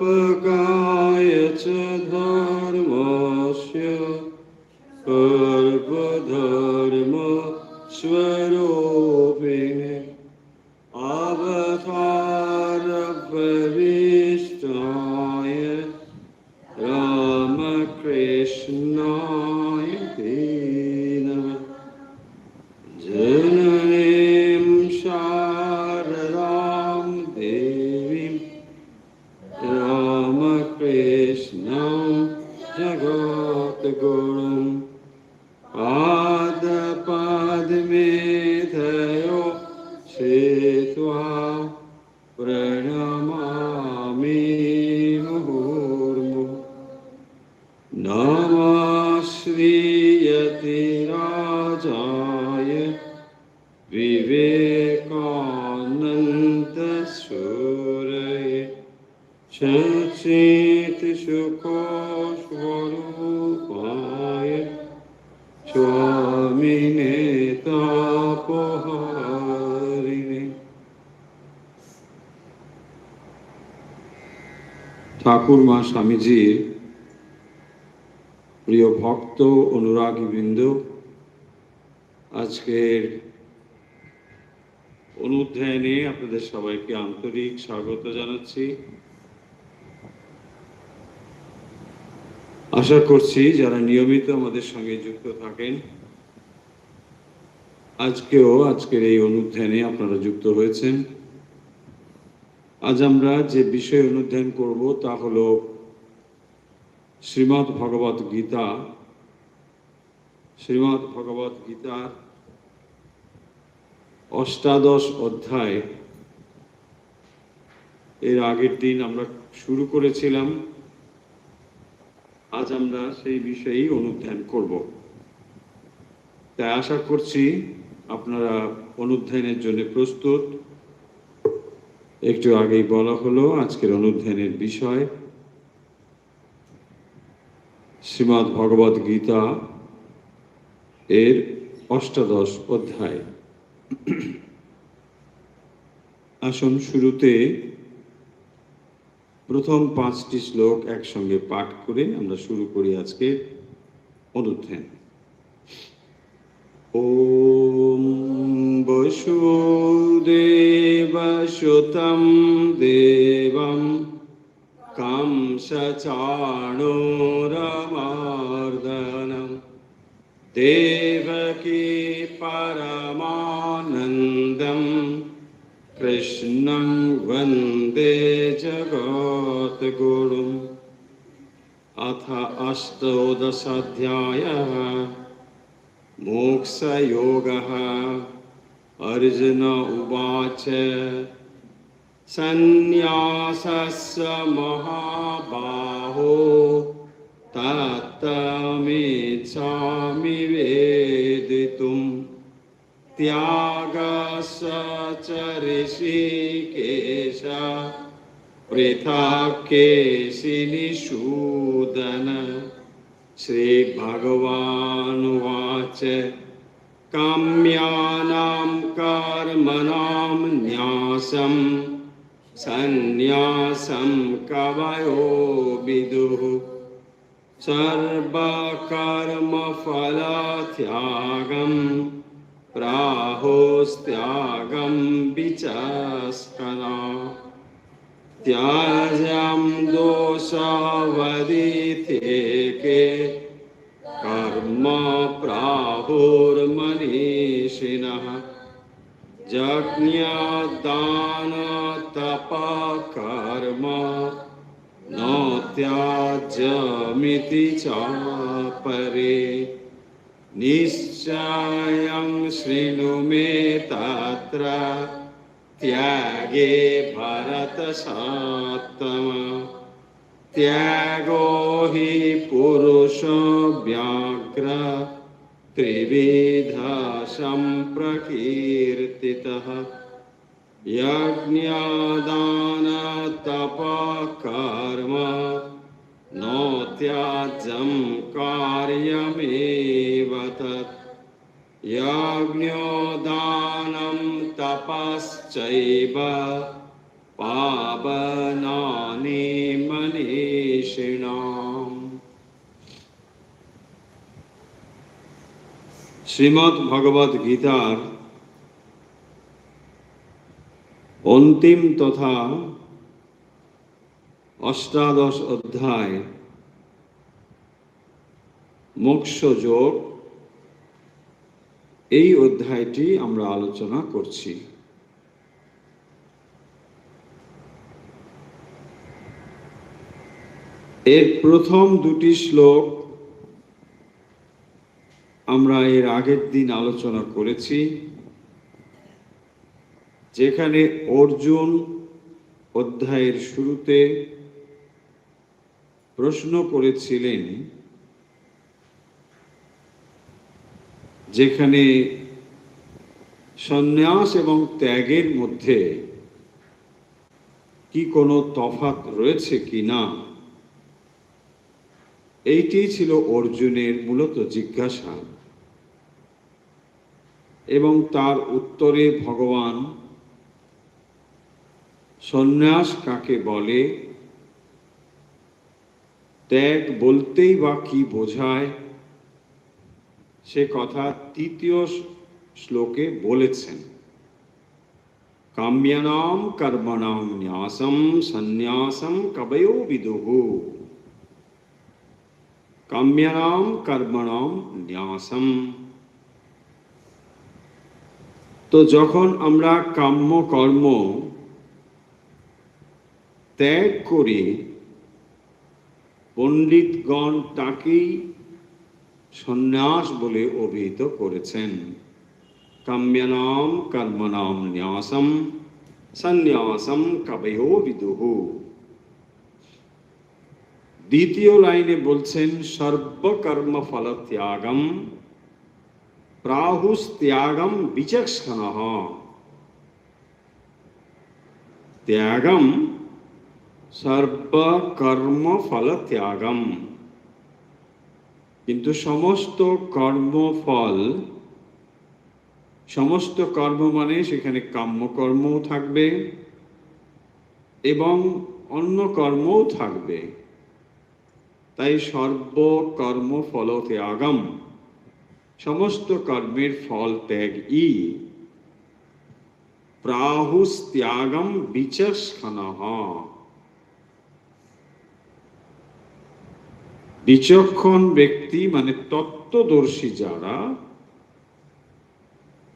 स्थापकाय च धर्मस्य सर्वधर्मस्वरूपिणे अवतारवरिष्ठाय रामकृष्णाय ते नमः। जननीं शारदां देवीं रामकृष्णं जगद्गुरुं पादपद्मे तयो श्रित्वा प्रणमामि मुहुर्मुहुः। नमः श्रीयतिराजाय विवेकानन्दसूरये सच्चित्सुखस्वरूपाय स्वामिने तापहारिणे। ঠাকুর মা স্বামীজির প্রিয় ভক্ত অনুরাগীবৃন্দ, আজকের অনুধ্যানে আপনাদের সবাইকে আন্তরিক স্বাগত জানাচ্ছি। আশা করছি যারা নিয়মিত আমাদের সঙ্গে যুক্ত থাকেন আজকের এই অনুধ্যানে আপনারা যুক্ত হয়েছেন। আজ আমরা যে বিষয় অনুধ্যান করব তা হলো শ্রীমদ্ ভগবত গীতা। শ্রীমদ্ ভগবত গীতার অষ্টাদশ অধ্যায়। এর আগের দিন আমরা শুরু করেছিলাম, আজ আমরা সেই বিষয়েই অনুধ্যান করব। তাই আশা করছি আপনারা অনুধ্যানের জন্য প্রস্তুত। একটু আগেই বলা হলো আজকের অনুধ্যানের বিষয় শ্রীমদ্ ভগবত গীতা এর অষ্টাদশ অধ্যায়। আসুন শুরুতে প্রথম 5টি শ্লোক একসঙ্গে পাঠ করে আমরা শুরু করি আজকে অনুধ্যান। ওম বসুদেবসুতং দেবং কংসচাণূরমর্দনং দেবকী পরমানন্দং কৃষ্ণং বন্দে জগদ্গুরুম। अथ अष्टादशोऽध्यायः मोक्षयोगः। अर्जुन उवाच सन्न्यासस्य महाबाहो तत्त्वमिच्छामि वेदितुं त्यागस्य च ऋषिकेश पृथक् केशिनिषूदन। श्रीभगवानुवाच काम्यानां कर्मणां न्यासं सन्न्यासं कवयो विदुः सर्वकर्मफलत्यागं प्राहुस्त्यागं विचस्कना। त्याज्यं दोषावदितेके कर्म प्राहुर्मनीषिणः यज्ञदानतपकर्म न त्याज्यमिति चापरे। निश्चयं शृणु मे तत्र त्यागे भरतसत्तम। त्यागो हि पुरुषव्याघ्र त्रिविधा सम्प्रकीर्तितः यज्ञदानतपकर्म न त्याज्यं कार्यमेव तत्। यज्ञदानं পাপশ্চৈব পাবনানি মনীষিণাম। শ্রীমদ্ ভগবদ গীতার অন্তিম তথা অষ্টাদশ অধ্যায় মোক্ষযোগ, এই অধ্যায়টি আমরা আলোচনা করছি। এর প্রথম দুটি শ্লোক আমরা এর আগের দিন আলোচনা করেছি, যেখানে অর্জুন অধ্যায়ের শুরুতে প্রশ্ন করেছিলেন, যেখানে সন্ন্যাস এবং ত্যাগের মধ্যে কি কোনো তফাৎ রয়েছে কি না, এইটি ছিল অর্জুনের মূলত জিজ্ঞাসা। এবং তার উত্তরে ভগবান সন্ন্যাস কাকে বলে, ত্যাগ বলতেই বা কি বোঝায়, সে কথা তৃতীয় শ্লোকে বলেছেন। কাম্যানাম কর্মণাম ন্যাসম সন্ন্যাসম কবয়ো বিদুঃ। কাম্যানাম কর্মণাম ন্যাসম। তো যখন আমরা কাম্য কর্ম ত্যাগ করি, পণ্ডিতগণ তাকেই সন্ন্যাস বলে অভিহিত করেছেন। কাম্যানাম কর্মণাম ন্যাসম সন্ন্যাসম কবয়ো বিদুঃ। দ্বিতীয় লাইনে বলছেন, সর্বকর্ম ফল ত্যাগম প্রাহুস্ত্যাগম বিচক্ষণঃ। ত্যাগম সর্বকর্ম ফল ত্যাগম। কিন্তু সমস্ত কর্মফল, সমস্ত কর্ম মানে সেখানে কাম্যকর্মও থাকবে এবং অন্য কর্মও থাকবে। তাই সর্বকর্ম ফল ত্যাগম, সমস্ত কর্মের ফল ত্যাগই। প্রাহুস্ত্যাগম বিচক্ষণঃ। বিচক্ষণ ব্যক্তি মানে তত্ত্বদর্শী যারা,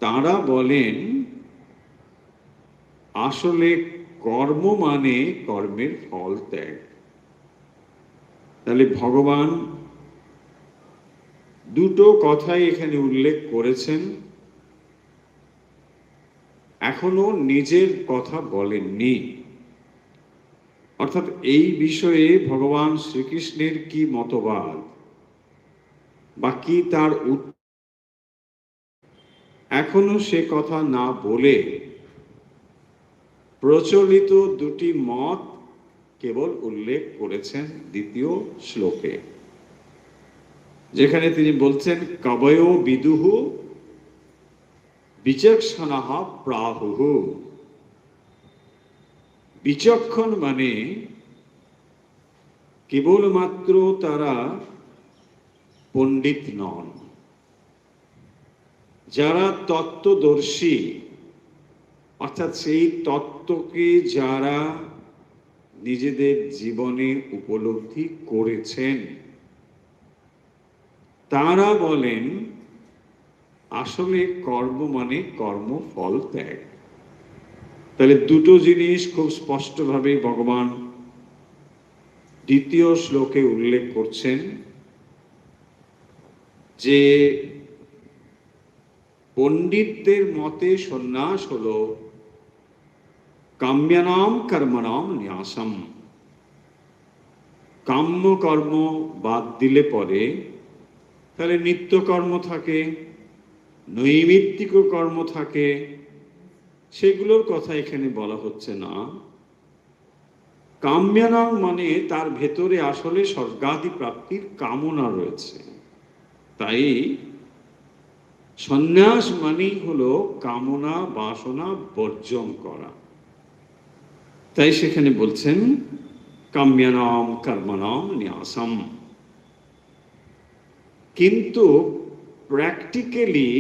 তারা বলেন আসলে কর্ম মানে কর্মের ফল ত্যাগ। তাহলে ভগবান দুটো কথাই এখানে উল্লেখ করেছেন, এখনো নিজের কথা বলেননি। অর্থাৎ এই বিষয়ে ভগবান শ্রীকৃষ্ণের কি মতবাদ বা কি তার এখনো সে কথা না বলে প্রচলিত দুটি মত কেবল উল্লেখ করেছেন দ্বিতীয় শ্লোকে, যেখানে তিনি বলছেন কবয়ো বিদুঃ বিচক্ষণঃ প্রাহুঃ। বিচক্ষণ মানে কেবলমাত্র তারা পণ্ডিত নন, যারা তত্ত্বদর্শী, অর্থাৎ সেই তত্ত্বকে যারা নিজেদের জীবনে উপলব্ধি করেছেন, তারা বলেন আসলে কর্ম মানে কর্মফল ত্যাগ। তাহলে দুটো জিনিস খুব স্পষ্টভাবে ভগবান দ্বিতীয় শ্লোকে উল্লেখ করছেন, যে পণ্ডিতদের মতে সন্ন্যাস হলো কাম্যানাম কর্মণাম ন্যাসম। কাম্য কর্ম বাদ দিলে পরে তাহলে নিত্যকর্ম থাকে, নৈমিত্তিক কর্ম থাকে, সেগুলোর কথা এখানে বলা হচ্ছে না। কাম্যানাম মানে তার ভেতরে আসলে স্বর্গাদি প্রাপ্তির কামনা রয়েছে। তাই সন্ন্যাস মানেই হলো কামনা বাসনা বর্জন করা। তাই সেখানে বলছেন কাম্যানাম কর্মণাম ন্যাসম। কিন্তু প্র্যাকটিক্যালি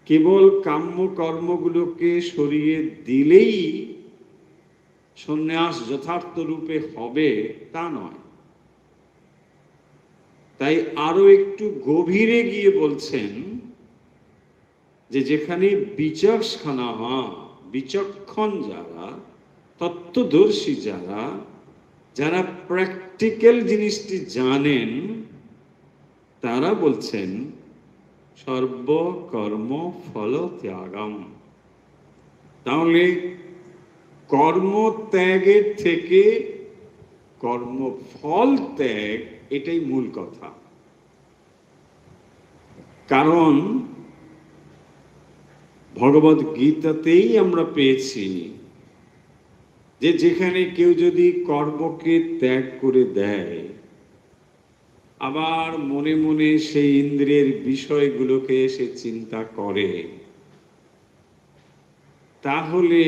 কেবল কাম্য কর্মগুলোকে সরিয়ে দিলেই সন্ন্যাস যথার্থ রূপে হবে তা নয়। তাই আরো একটু গভীরে গিয়ে বলছেন যে যেখানে বিচক্ষণ যারা, তত্ত্বদর্শী যারা, যারা প্র্যাকটিক্যাল জিনিসটি জানেন, তারা বলছেন সর্বকর্ম ফল ত্যাগম। তাহলে কর্ম ত্যাগের থেকে কর্মফল ত্যাগ, এটাই মূল কথা। কারণ ভগবদ গীতাতেই আমরা পেয়েছি যে যেখানে কেউ যদি কর্মকে ত্যাগ করে দেয়, আবার মনে মনে সেই ইন্দ্রিয়ের বিষয়গুলোকে সে চিন্তা করে, তাহলে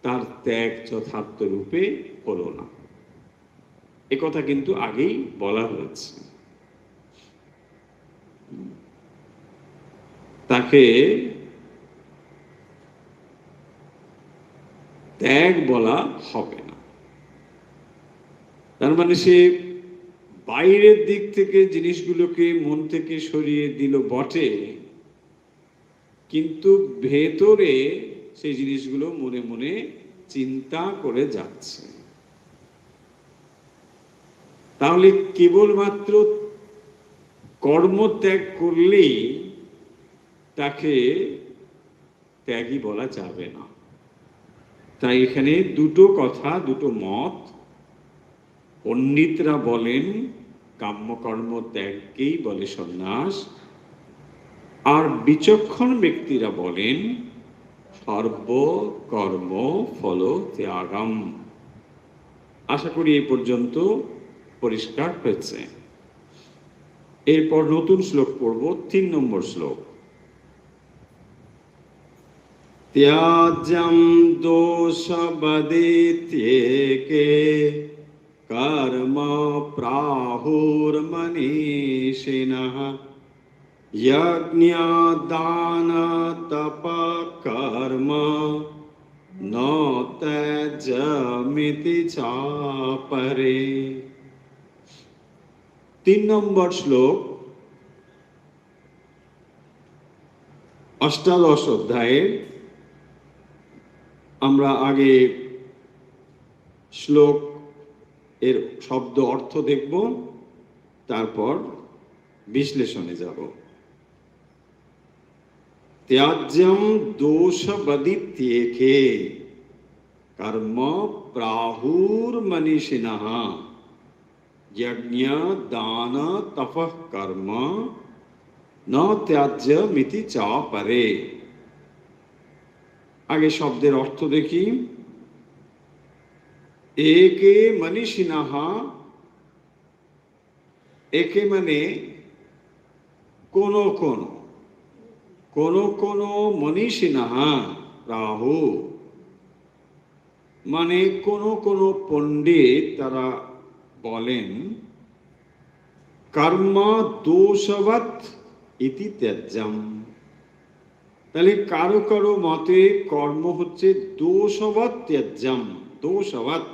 তার ত্যাগ যথার্থ রূপে হলো না। একথা কিন্তু আগেই বলা হয়েছে। তাকে ত্যাগ বলা হবে না। তার মানে সে বাইরের দিক থেকে জিনিসগুলোকে মন থেকে সরিয়ে দিল বটে, কিন্তু ভেতরে সেই জিনিসগুলো মনে মনে চিন্তা করে যাচ্ছে। তাহলে কেবলমাত্র কর্মত্যাগ করলেই তাকে ত্যাগী বলা যাবে না। তাই এখানে দুটো কথা, দুটো মত। পণ্ডিতরা বলেন কাম্যকর্ম ত্যাগকেই বলে সন্ন্যাস, আর বিচক্ষণ ব্যক্তিরা বলেন সর্বকর্ম ফল ত্যাগম। আশা করি এই পর্যন্ত পরিষ্কার হয়েছে। এরপর নতুন শ্লোক পড়ব, 3 নম্বর শ্লোক। ত্যাজ্যম দোষবদিত্যেকে কর্ম প্রাহুর্মনীষিণঃ যজ্ঞদান তপ কর্ম ন ত্যজ্যমিতি চাপরে। 3 নম্বর শ্লোক, অষ্টাদশ অধ্যায়ের। আমরা আগে শ্লোক এর শব্দ অর্থ দেখব, তারপর বিশ্লেষণে যাব। ত্যাজ্যম দোষবদিত্যেকে কর্ম প্রাহুর্মনীষিণঃ যজ্ঞ দান তপঃ কর্ম ন ত্যাজ্যমিতি চাপরে। আগে শব্দের অর্থ দেখি। একে মনীষিণঃ, একে মানে কোন কোন মনীষিণঃ রাহু, মানে কোন পণ্ডিত তারা বলেন কর্ম দোষবৎ ইতি ত্যাজ্যম। তাহলে কারো কারো মতে কর্ম হচ্ছে দোষবৎ ত্যাজ্যম। দোষবৎ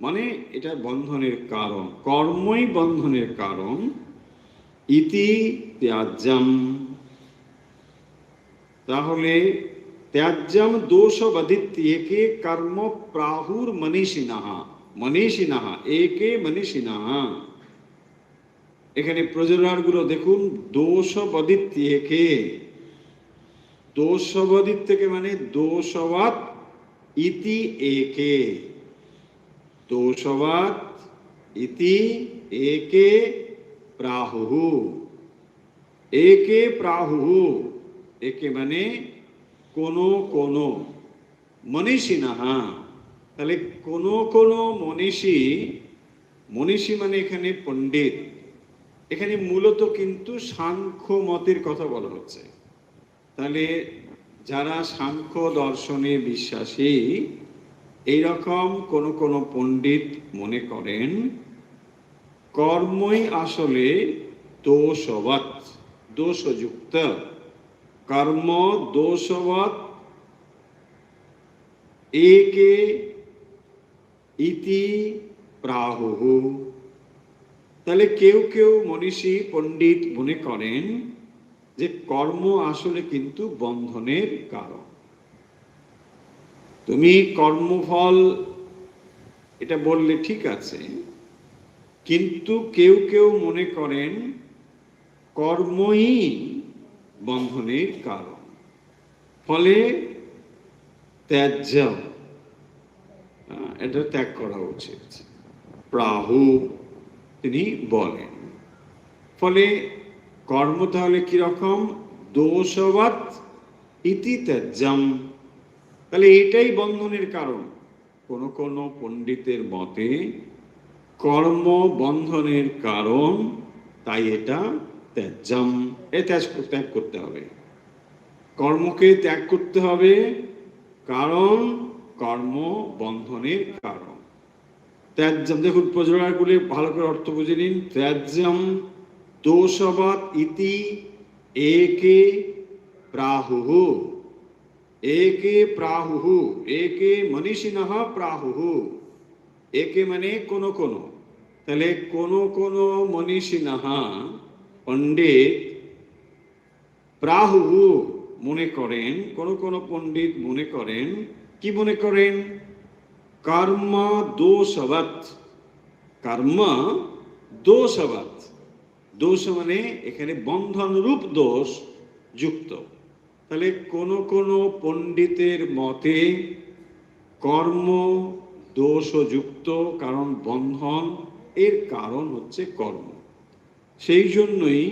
মানে এটা বন্ধনের কারণ, কর্মই বন্ধনের কারণ। ইতি ত্যাজ্যম, তাহলে ত্যাজ্যম দোষবদিত্যেকে কর্ম প্রাহুর মনীষিণঃ। মনীষিণঃ একে মনীষিণঃ, এখানে প্রজনার গুলো দেখুন, দোষবদিত্যেকে। দোষবদিত্যেকে মানে দোষবৎ ইতি একে, দোষবৎ ইতি একে প্রাহুঃ। একে প্রাহুঃ, একে মানে কোন মনীষিণঃ। তাহলে কোন মনীষী, মনীষী মানে এখানে পণ্ডিত, এখানে মূলত কিন্তু সাংখ্য মতের কথা বলা হচ্ছে। তাহলে যারা সাংখ্য দর্শনে বিশ্বাসী, এইরকম কোন পণ্ডিত মনে করেন কর্মই আসলে দোষবৎ, দোষযুক্ত কর্ম, দোষবৎ একে ইতি প্রাহুঃ। তাহলে কেউ কেউ মনীষী পণ্ডিত মনে করেন যে কর্ম আসলে কিন্তু বন্ধনের কারণ। তুমি কর্মফল এটা বললে ঠিক আছে, কিন্তু কেউ কেউ মনে করেন কর্মই বন্ধনের কারণ। ফলে ত্যাজ্য, এটা ত্যাগ করা উচিত, প্রাহু তিনি বলেন। ফলে কর্ম তাহলে কিরকম? দোষবৎ ইতি ত্যাজ্যম। তাহলে এটাই বন্ধনের কারণ। কোন কোন পণ্ডিতের মতে কর্ম বন্ধনের কারণ, তাই এটা ত্যাজ্যম, এ ত্যাগ করতে হবে, কর্মকে ত্যাগ করতে হবে, কারণ কর্ম বন্ধনের কারণ। ত্যাজ্যম, দেখুন প্রজোড়াগুলি ভালো করে অর্থ বুঝে নিন। ত্যাজ্যম দোষবৎ ইতি একে প্রাহুঃ। একে প্রাহুঃ, একে মনীষিণঃ প্রাহুঃ। একে মানে কোন কোন, তাহলে কোন কোন মনীষিণঃ পণ্ডিত প্রাহুঃ মনে করেন, কোন কোন পণ্ডিত মনে করেন, কি মনে করেন? কর্ম দোষবৎ, কর্ম দোষবৎ, দোষ মানে এখানে বন্ধন রূপ দোষ যুক্ত। তাহলে কোন কোন পণ্ডিতের মতে কর্ম দোষযুক্ত, কারণ বন্ধন এর কারণ হচ্ছে কর্ম। সেই জন্যই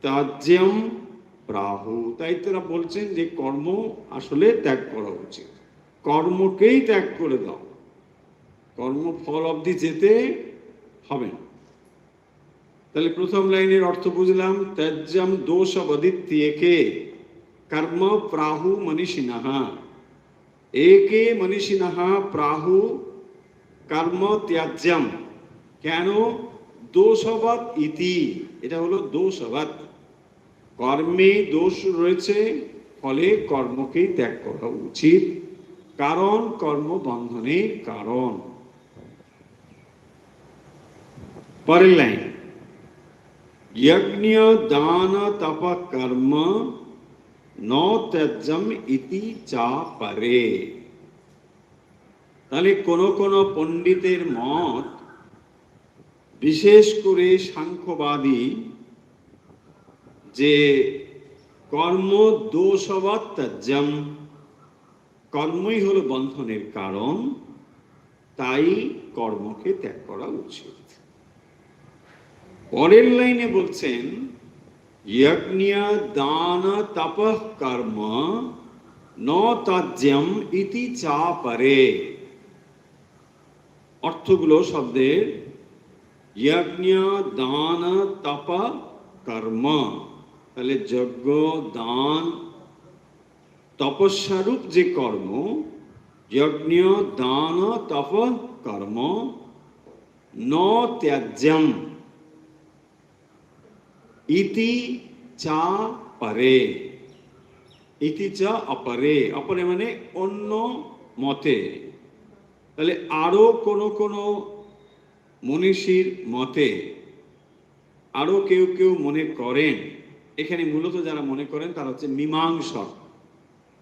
ত্যাজ্যম প্রাহু, তাই তারা বলছেন যে কর্ম আসলে ত্যাগ করা উচিত, কর্মকেই ত্যাগ করে দাও, কর্মফল অবধি যেতে হবে না। তাহলে প্রথম লাইনের অর্থ বুঝলাম, ত্যাজ্যম দোষবদিত্যেকে কর্ম প্রাহু মনীষিণঃ। একে মনীষিণঃ প্রাহু কর্ম ত্যাজ্যম। কেন? দোষবৎ ইতি, এটা হলো দোষবৎ, কর্মে দোষ রয়েছে, ফলে কর্মকেই ত্যাগ করা উচিত, কারণ কর্ম বন্ধনের কারণ। পরের লাইন, যজ্ঞ দান তপ কর্ম ন ত্যাজ্যম ইতি চা পরে। তাহলে কোন কোন পণ্ডিতের মত, বিশেষ করে সাংখ্যবাদী, যে কর্ম দোষবৎ ত্যাজ্যম, কর্মই হলো বন্ধনের কারণ, তাই কর্মকে ত্যাগ করা উচিত। পরের লাইনে বলছেন যজ্ঞ দান তপ কর্ম ন ত্যাজ্যম ইতি চা পরে। অর্থগুলো শব্দের, যজ্ঞ দান তপ কর্ম, তাহলে যজ্ঞ দান তপস্যারূপ যে কর্ম, যজ্ঞ দান তপ কর্ম ন ত্যাজ্যম ইতি চা পরে। ইতি চা অপরে, অপরে মানে অন্য মতে। তাহলে আরো কোন কোন মনীষীর মতে আরো কেউ কেউ মনে করেন, এখানে মূলত যারা মনে করেন তারা হচ্ছে মীমাংসক।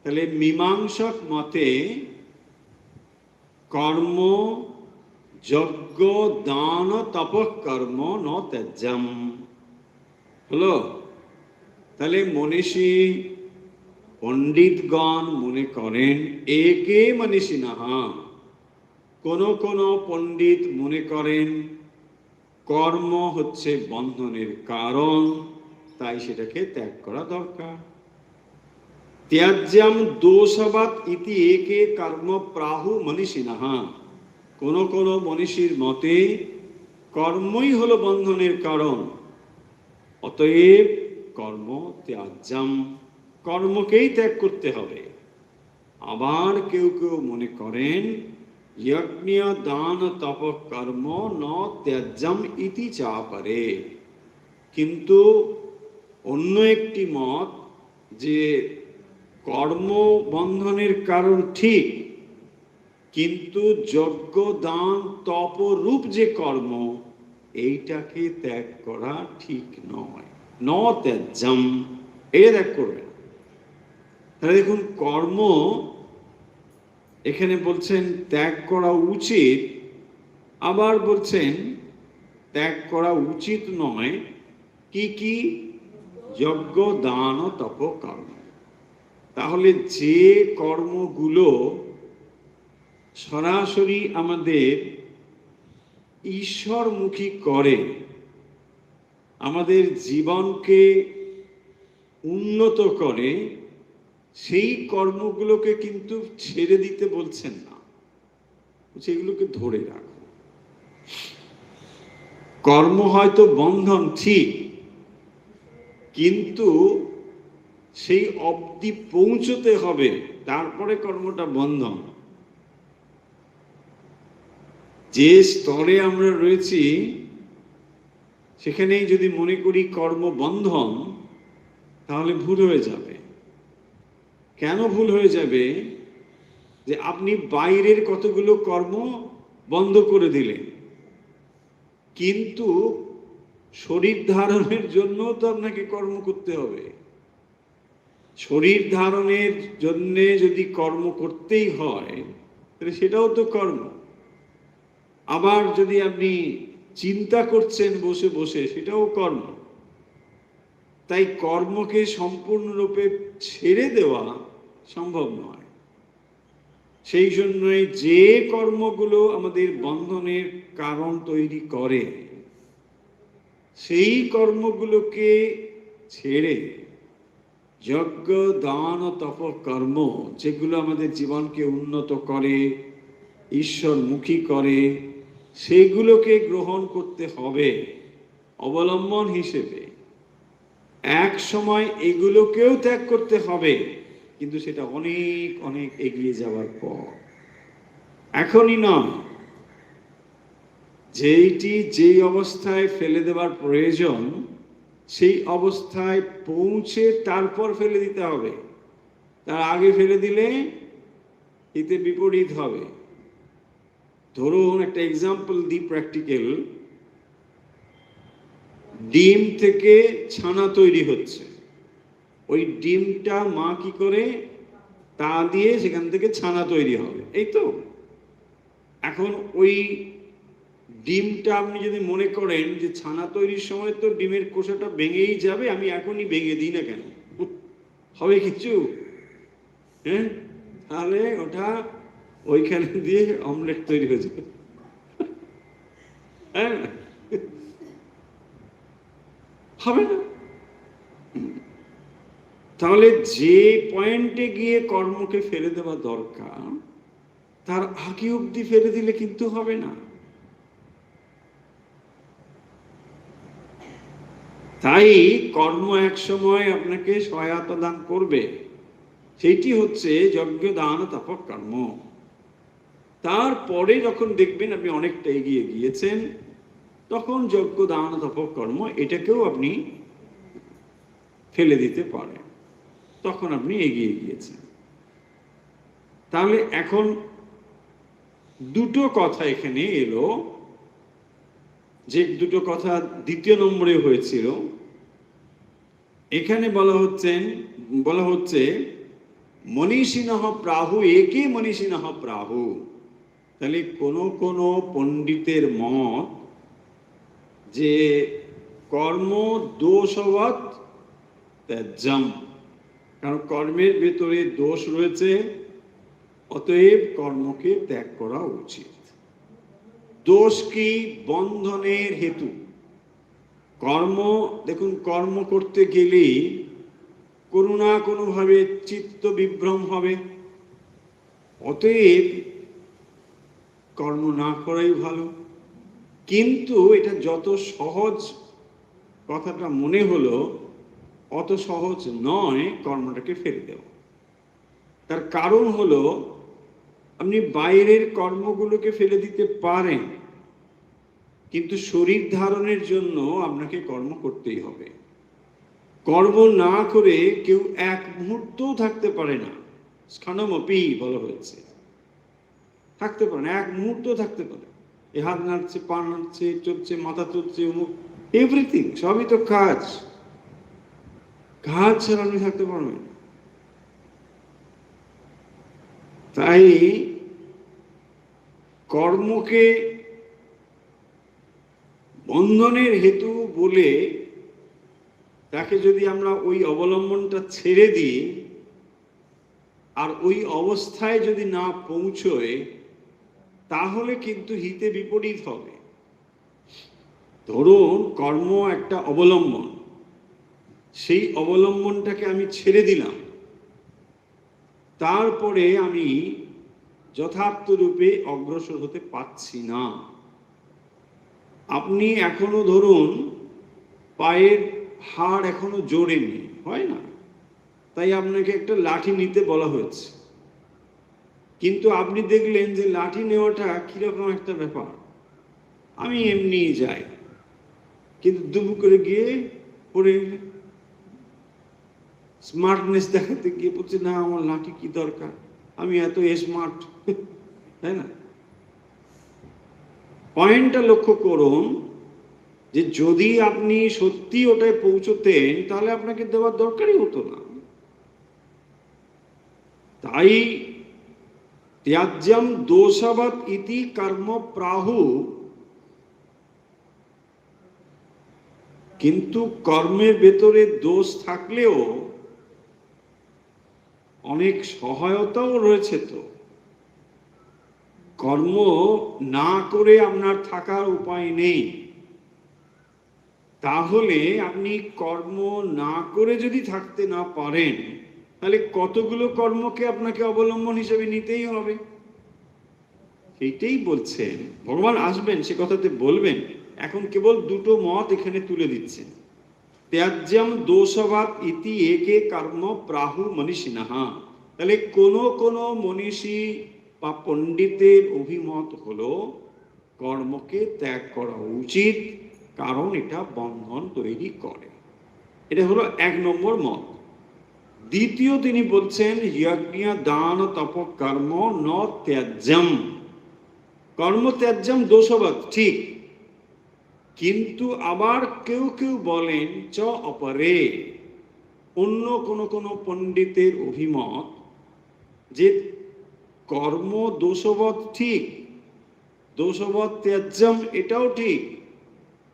তাহলে মীমাংসক মতে কর্ম যজ্ঞ দান তপ কর্ম ন ত্যাজ্যম হলো। তাহলে মনীষী পণ্ডিতগণ মনে করেন একে মনীষিণঃ, কোন কোন পণ্ডিত মনে করেন কর্ম হচ্ছে বন্ধনের কারণ, তাই সেটাকে ত্যাগ করা দরকার। ত্যাজ্যম দোষবৎ ইতি একে কর্ম প্রাহু মনীষিণঃ, কোন কোন মনীষীর মতে কর্মই হলো বন্ধনের কারণ, অতএব কর্ম ত্যাজ্যম, কর্মকেই ত্যাগ করতে হবে। আবার কেউ কেউ মনে করেন যজ্ঞ দান তপ কর্ম ন ত্যাজ্যম ইতি চাপরে, কিন্তু অন্য একটি মত যে কর্ম বন্ধনের কারণ ঠিক, কিন্তু যজ্ঞ দান তপ রূপ যে কর্ম, এইটাকে ত্যাগ করা ঠিক নয়। ন ত্যাজ্যম, এটা ত্যাগ করবে না। তাহলে দেখুন, কর্ম এখানে বলছেন ত্যাগ করা উচিত, আবার বলছেন ত্যাগ করা উচিত নয় কি কি? যজ্ঞ দান ও তপ কর্ম। তাহলে যে কর্মগুলো সরাসরি আমাদের ঈশ্বরমুখী করে, আমাদের জীবনকে উন্নত করে, সেই কর্মগুলোকে কিন্তু ছেড়ে দিতে বলছেন না, সেগুলোকে ধরে রাখো। কর্ম হয়তো বন্ধন ঠিক, কিন্তু সেই অবধি পৌঁছতে হবে, তারপরে কর্মটা বন্ধন। যে স্তরে আমরা রয়েছি সেখানেই যদি মনে করি কর্ম বন্ধন, তাহলে ভুল হয়ে যাবে। কেন ভুল হয়ে যাবে? যে আপনি বাইরের কতগুলো কর্ম বন্ধ করে দিলেন, কিন্তু শরীর ধারণের জন্য তো আপনাকে কর্ম করতে হবে। শরীর ধারণের জন্য যদি কর্ম করতেই হয়, তাহলে সেটাও তো কর্ম। আবার যদি আপনি চিন্তা করছেন বসে বসে, সেটাও কর্ম। তাই কর্মকে সম্পূর্ণরূপে ছেড়ে দেওয়া সম্ভব নয়। সেই জন্যই যে কর্মগুলো আমাদের বন্ধনের কারণ তৈরি করে, সেই কর্মগুলোকে ছেড়ে যজ্ঞ দান ও তপ কর্ম, যেগুলো আমাদের জীবনকে উন্নত করে, ঈশ্বরমুখী করে, সেগুলোকে গ্রহণ করতে হবে অবলম্বন হিসেবে। এক সময় এগুলোকেও ত্যাগ করতে হবে, কিন্তু সেটা অনেক অনেক এগিয়ে যাওয়ার পর, এখনই নয়। যেইটি যেই অবস্থায় ফেলে দেওয়ার প্রয়োজন, সেই অবস্থায় পৌঁছে তারপর ফেলে দিতে হবে। তার আগে ফেলে দিলে এতে বিপরীত হবে। ধরুন একটা এক্সাম্পল দিই, প্র্যাকটিক্যাল। ডিম থেকে ছানা তৈরি হচ্ছে, ওই ডিমটা মা কি করে তা দিয়ে সেখান থেকে ছানা তৈরি হবে, এই তো। এখন ওই ডিমটা আপনি যদি মনে করেন যে ছানা তৈরির সময় তো ডিমের কোষাটা ভেঙেই যাবে, আমি এখনই ভেঙে দিই না কেন, হবে কিছু? হ্যাঁ, তাহলে ওটা ওইখানে দিয়ে অমলেট তৈরি হয়ে যাবে। হ্যাঁ, হবে না। তাহলে যে পয়েন্টে গিয়ে কর্মকে ফেলে দেওয়া দরকার, তার আগে অবধি ফেলে দিলে কিন্তু হবে না। তাই কর্ম এক সময় আপনাকে সহায়তা দান করবে, সেইটি হচ্ছে যজ্ঞ দান তপ কর্ম। তারপরে যখন দেখবেন আপনি অনেকটা এগিয়ে গিয়েছেন, তখন যজ্ঞ দান তপ কর্ম এটাকেও আপনি ফেলে দিতে পারেন, তখন আপনি এগিয়ে গিয়েছেন। তাহলে এখন দুটো কথা এখানে এলো, যে দুটো কথা দ্বিতীয় নম্বরে হয়েছিল, এখানে বলা হচ্ছে মনীষিণঃ প্রাহু একে মনীষিণঃ প্রাহু। তাহলে কোন পণ্ডিতের মত যে কর্ম দোষবৎ ত্যাজ্যম, কারণ কর্মের ভেতরে দোষ রয়েছে, অতএব কর্মকে ত্যাগ করা উচিত। দোষ কি? বন্ধনের হেতু। কর্ম, দেখুন, কর্ম করতে গেলেই কোনো না কোনোভাবে চিত্ত বিভ্রম হবে, অতএব কর্ম না করাই ভালো। কিন্তু এটা যত সহজ কথাটা মনে হলো অত সহজ নয় কর্মটাকে ফেলে দেওয়া। তার কারণ হলো আপনি বাইরের কর্মগুলোকে ফেলে দিতে পারেন, কিন্তু শরীর ধারণের জন্য আপনাকে কর্ম করতেই হবে। কর্ম না করে কেউ এক মুহূর্তও থাকতে পারে না। স্থানমপি বলা হয়েছে, থাকতে পারে না, এক মুহূর্ত থাকতে পারে। এ হাত নাড়ছে, পা নাড়ছে, চলছে, মাথা চলছে, অমুক, এভরিথিং, সবই তো কাজ। কাজ ছাড়া আপনি থাকতে পারবেন। তাই কর্মকে বন্ধনের হেতু বলে তাকে যদি আমরা ওই অবলম্বনটা ছেড়ে দিই আর ওই অবস্থায় যদি না পৌঁছয়, তাহলে কিন্তু হিতে বিপরীত হবে। ধরুন কর্ম একটা অবলম্বন, সেই অবলম্বনটাকে আমি ছেড়ে দিলাম, তারপরে আমি যথার্থ রূপে অগ্রসর হতে পারছি না। আপনি এখনো ধরুন পায়ের হাড় এখনো জোড়েনি, হয় না, তাই আপনাকে একটা লাঠি নিতে বলা হয়েছে, কিন্তু আপনি দেখলেন যে লাঠি নেওয়াটা কিরকম একটা ব্যাপার, আমি এমনি যাই, কিন্তু দুবু করে গিয়ে পড়ে স্মার্টনেস দেখাতে গিয়ে বলছে না আমার লাঠি কি দরকার, আমি এত স্মার্ট, তাই না? পয়েন্টটা লক্ষ্য করুন যে যদি আপনি সত্যি ওটায় পৌঁছতেন তাহলে আপনাকে দেওয়ার দরকারই হতো না। তাই ত্যাজ্যম দোষাবৎ ইতি কর্ম প্রাহু, কিন্তু কর্মের ভেতরে দোষ থাকলেও অনেক সহায়তাও রয়েছে। তো কর্ম না করে আপনার থাকার উপায় নেই, তাহলে আপনি কর্ম না করে যদি থাকতে না পারেন তাহলে কতগুলো কর্মকে আপনাকে অবলম্বন হিসেবে নিতেই হবে। সেইটাই বলছেন ভগবান, আসবেন সে কথাতে বলবেন, এখন কেবল দুটো মত এখানে তুলে দিচ্ছেন। ত্যাজ্যম দোষবাদ ইতি একে কর্ম প্রাহু মনীষিণঃ। তাহলে কোন মনীষী বা পণ্ডিতের অভিমত হলো কর্মকে ত্যাগ করা উচিত, কারণ এটা বন্ধন তৈরি করে। এটা হলো এক নম্বর মত। দ্বিতীয় তিনি বলছেন যজ্ঞ দান তপ কর্ম ন ত্যাজ্যম। কর্ম ত্যাজ্যম দোষবাদ ঠিক, কিন্তু আবার কেউ কেউ বলেন চ অপরে, অন্য কোন পণ্ডিতের অভিমত যে কর্ম দোষবৎ ঠিক, দোষবৎ ত্যাজ্যম এটাও ঠিক,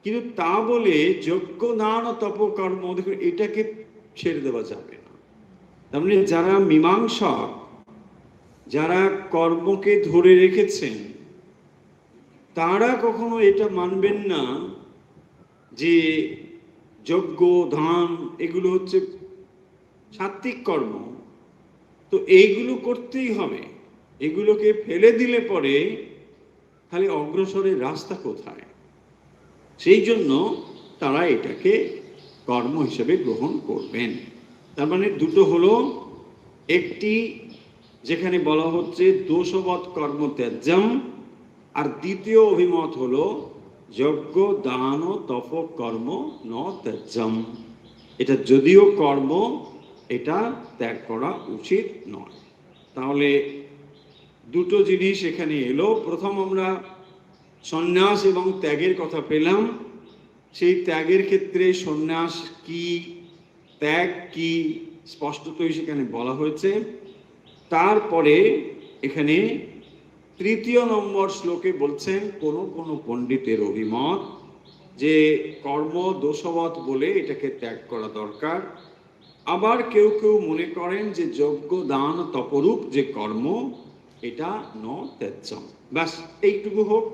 কিন্তু তা বলে যজ্ঞ দান তপ কর্ম দেখুন এটাকে ছেড়ে দেওয়া যাবে না। তার মানে যারা মীমাংসক, যারা কর্মকে ধরে রেখেছেন, তারা কখনো এটা মানবেন না যে যজ্ঞ দান এগুলো হচ্ছে সাত্ত্বিক কর্ম, তো এইগুলো করতেই হবে, এগুলোকে ফেলে দিলে পরে তাহলে অগ্রসরের রাস্তা কোথায়? সেই জন্য তারা এটাকে কর্ম হিসেবে গ্রহণ করবেন। তার মানে দুটো হলো, একটি যেখানে বলা হচ্ছে দোষবৎ কর্ম ত্যাজ্যম, আর দ্বিতীয় অভিমত হলো যজ্ঞ দান ও তপ কর্ম ন ত্যাজ্যম। এটা যদিও কর্ম, এটা ত্যাগ করা উচিত নয়। তাহলে দুটো জিনিস এখানে এলো। প্রথম আমরা সন্ন্যাস এবং ত্যাগের কথা পেলাম, সেই ত্যাগের ক্ষেত্রে সন্ন্যাস কি, ত্যাগ কি, স্পষ্টতই সেখানে বলা হয়েছে। তারপরে এখানে তৃতীয় নম্বর শ্লোকে বলছেন কোন পণ্ডিতের অভিমত যে কর্ম দোষবৎ বলে এটাকে ত্যাগ করা দরকার। আবার কেউ কেউ মনে করেন যে যজ্ঞ দান তপরূপ যে কর্ম এটা ন ত্যাজ্যম। ব্যাস এইটুকু হোক,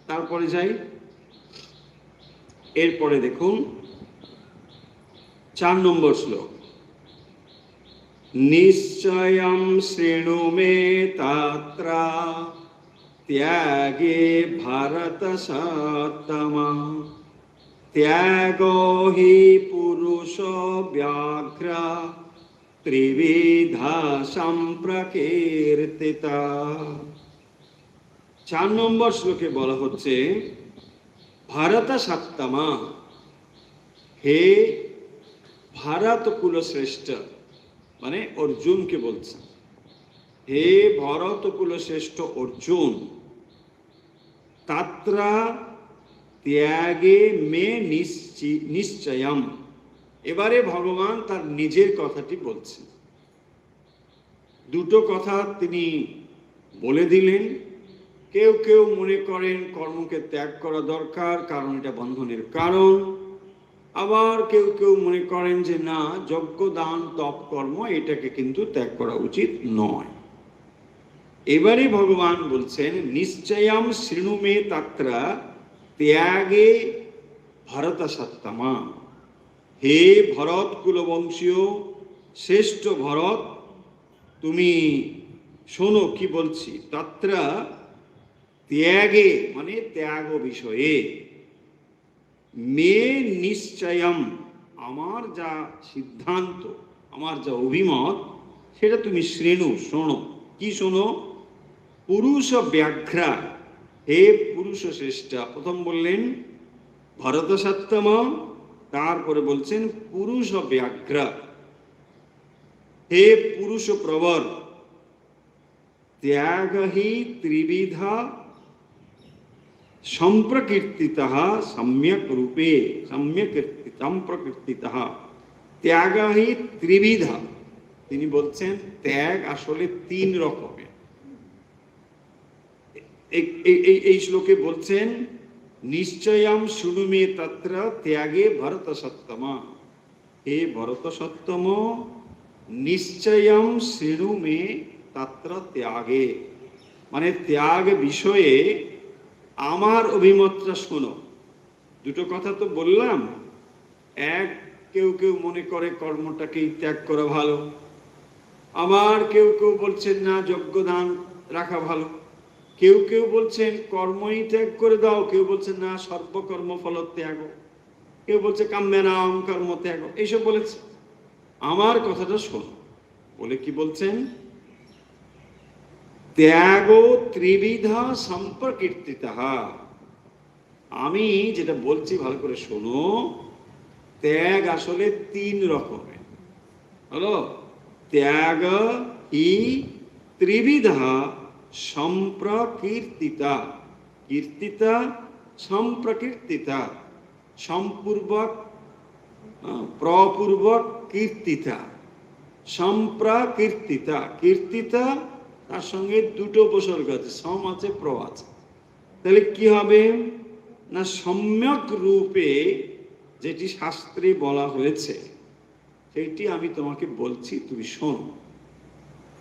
তারপরে যাই। এরপরে দেখুন 4 নম্বর শ্লোক, নিশ্চয়ং শৃণু মে তত্র ত্যাগে ভরত সত্তম ত্যাগ হি পুরুষ ব্যাঘ্র ত্রিবিধা সম্প্রকীর্তিতা। 4 নম্বর শ্লোকে বলা হচ্ছে, ভারত সত্তমা, হে ভারত কুল শ্রেষ্ঠ, মানে অর্জুনকে বলছে, হে ভরত কুল শ্রেষ্ঠ অর্জুন, তাত্র ত্যাগে মে নিশ্চয়ম। এবারে ভগবান তার নিজের কথাটি বলছেন। দুটো কথা তিনি বলে দিলেন। কেউ কেউ মনে করেন কর্মকে ত্যাগ করা দরকার, কারণ এটা বন্ধনের কারণ। আবার কেউ কেউ মনে করেন যে না, যজ্ঞ দান তপ কর্ম এটাকে কিন্তু ত্যাগ করা উচিত নয়। এবারে ভগবান বলছেন, নিশ্চয়ম শৃণু মে তাত্র ত্যাগে ভরত সত্তমা, হে ভরত কুলবংশীয় শ্রেষ্ঠ ভরত, তুমি শোনো কি বলছি। তাত্র ত্যাগে মানে ত্যাগ বিষয়ে, মে নিশ্চয়ম আমার যা সিদ্ধান্ত, আমার যা অভিমত, সেটা তুমি শৃণু শোনো। কি শোনো? পুরুষ ব্যাঘ্র, হে পুরুষ শ্রেষ্ঠ। প্রথম বললেন ভরত সত্তম, তারপরে বলছেন পুরুষ ব্যাঘ্র, হে পুরুষ প্রবর, ত্যাগ হি ত্রিবিধা সম্প্রকীর্তিতঃ সম্যক রূপে, সম্যক সম্প্রকীর্তিতঃ। ত্যাগ হি ত্রিবিধা, তিনি বলছেন ত্যাগ আসলে 3 রকমের। এই শ্লোকে বলছেন, নিশ্চয়ম শৃণু মে তত্র ত্যাগে ভরত সত্তমা, হে ভরত সত্তম, নিশ্চয়ম শৃণু মে তত্র ত্যাগে, মানে ত্যাগ বিষয়ে আমার অভিমতটা শোনো। দুটো কথা তো বললাম। এক, কেউ কেউ মনে করে কর্মটাকেই ত্যাগ করা ভালো, আবার কেউ কেউ বলছেন না, যজ্ঞদান রাখা ভালো। কেউ কেউ বলছেন কর্মই ত্যাগ করে দাও, কেউ বলছেন না সর্বকর্ম ফল ত্যাগ, কেউ বলছে কাম্যনাম কর্ম ত্যাগ, এইসব বলেছে। আমার কথাটা শোনো বলে কি বলছেন, ত্যাগ ত্রিবিধা সম্প্রকীর্তিতঃ। আমি যেটা বলছি ভালো করে শোনো, ত্যাগ আসলে 3 রকমের। হলো, ত্যাগ হি ত্রিবিধা সম্প্রকীর্তিতা, কীর্তিতা সম্প্রকীর্তিতা, সম্পূর্বক প্রপূর্বক কীর্তিতা, সম্প্রকীর্তিতা। কীর্তিতা তার সঙ্গে 2টো উপসর্গ আছে, সম আছে প্র আছে। তাহলে কি হবে না, সম্যক রূপে যেটি শাস্ত্রে বলা হয়েছে সেইটি আমি তোমাকে বলছি, তুমি শোনো।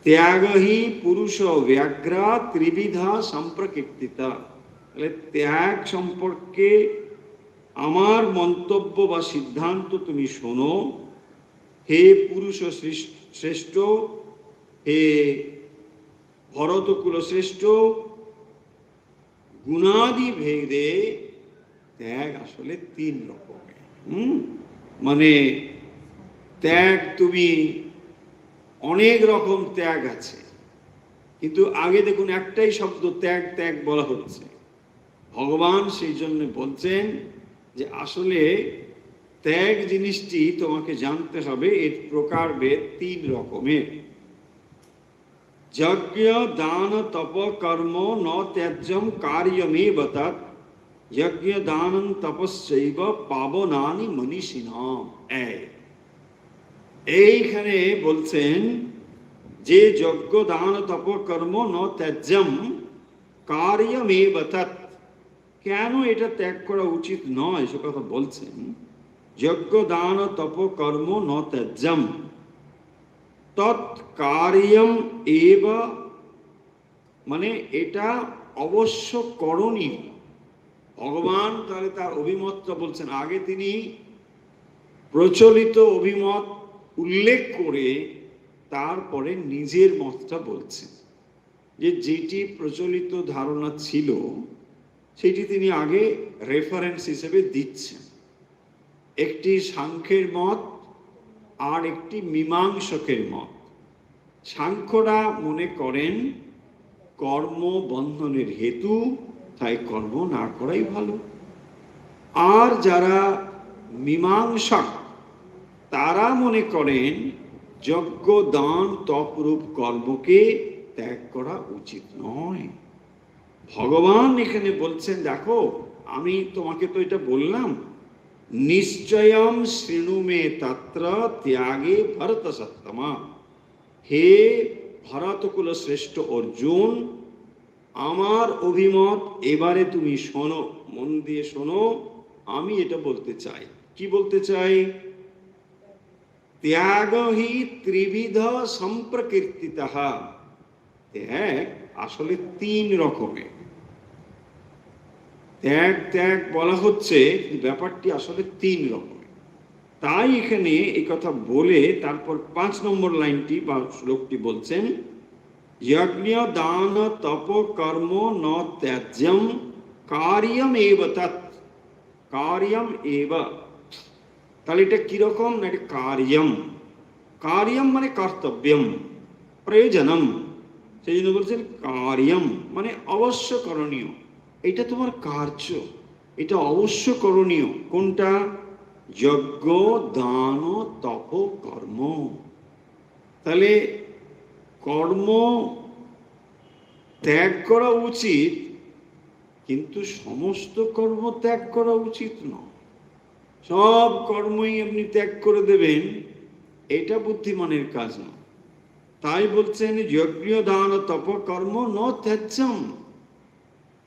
ত্যাগ হি পুরুষ ব্যাঘ্র ত্রিবিধা সম্প্রকীর্তিতা। তাহলে ত্যাগ সম্পর্কে আমার মন্তব্য বা সিদ্ধান্ত তুমি শোনো, হে পুরুষ শ্রেষ্ঠ, হে ভরতকুল শ্রেষ্ঠ। গুণাদি ভেদে ত্যাগ আসলে 3 রকমের। মানে ত্যাগ, তুমি অনেক রকম ত্যাগ আছে, কিন্তু আগে দেখুন একটাই শব্দ ত্যাগ ত্যাগ বলা হচ্ছে। ভগবান সেই জন্য বলছেন যে আসলে ত্যাগ জিনিসটি তোমাকে জানতে হবে, এর প্রকারভেদ 3 রকমের। যজ্ঞ দান তপ কর্ম ন ত্যাজ্যম কার্যমেব তৎ, যজ্ঞ দানং তপস্যৈব পাবনানি মনীষিণাম। এইখানে বলছেন যে যজ্ঞ দান তপ কর্ম ন ত্যাজ্যম কার্যমেব তৎ, কেন এটা ত্যাগ করা উচিত নয় সে কথা বলছেন। যজ্ঞ দান তপ কর্ম ন ত্যাজ্যম তৎকার্যম এব, মানে এটা অবশ্য করণীয়। ভগবান তাহলে তার অভিমতটা বলছেন। আগে তিনি প্রচলিত অভিমত উল্লেখ করে তারপরে নিজের মতটা বলছেন, যে যেটি প্রচলিত ধারণা ছিল সেটি তিনি আগে রেফারেন্স হিসেবে দিচ্ছেন। একটি সাংখ্যের মত আর একটি মীমাংসকের মত। সাংখ্যরা মনে করেন কর্ম বন্ধনের হেতু, তাই কর্ম না করাই ভালো। আর যারা মীমাংসক তারা মনে করেন যজ্ঞ দান তপরূপ কর্মকে ত্যাগ করা উচিত নয়। ভগবান এখানে বলছেন, দেখো আমি তোমাকে তো এটা বললাম, নিশ্চয়ম শৃণু মে তত্র ত্যাগে ভরত সত্তমা। হে ভরতকুল শ্রেষ্ঠ অর্জুন, আমার অভিমত এবারে তুমি শোনো, মন দিয়ে শোনো। আমি এটা বলতে চাই। কি বলতে চাই? ত্যাগ হি ত্রিবিধ সম্প্রকীর্তিতঃ। ত্যাগ আসলে তিন রকমের। ত্যাগ ত্যাগ বলা হচ্ছে, ব্যাপারটি আসলে তিন রকমের। তাই এখানে এই কথা বলে তারপর 5 নম্বর লাইনটি বা শ্লোকটি বলছেন, যজ্ঞ দান তপ কর্ম ন ত্যাজ্যম কার্যম এব তৎ। কার্যম এব, তাহলে এটা কিরকম না? এটা কার্যম। কার্যম মানে কর্তব্যম, প্রয়োজনম। সেই জন্য বলছেন কার্যম মানে অবশ্য করণীয়। এটা তোমার কার্য, এটা অবশ্য করণীয়। কোনটা? যজ্ঞ দান তপ কর্ম। তাহলে কর্ম ত্যাগ করা উচিত, কিন্তু সমস্ত কর্ম ত্যাগ করা উচিত নয়। সব কর্মই আপনি ত্যাগ করে দেবেন, এটা বুদ্ধিমানের কাজ না। তাই বলছেন যজ্ঞ দান তপ কর্ম ন ত্যাজ্যম।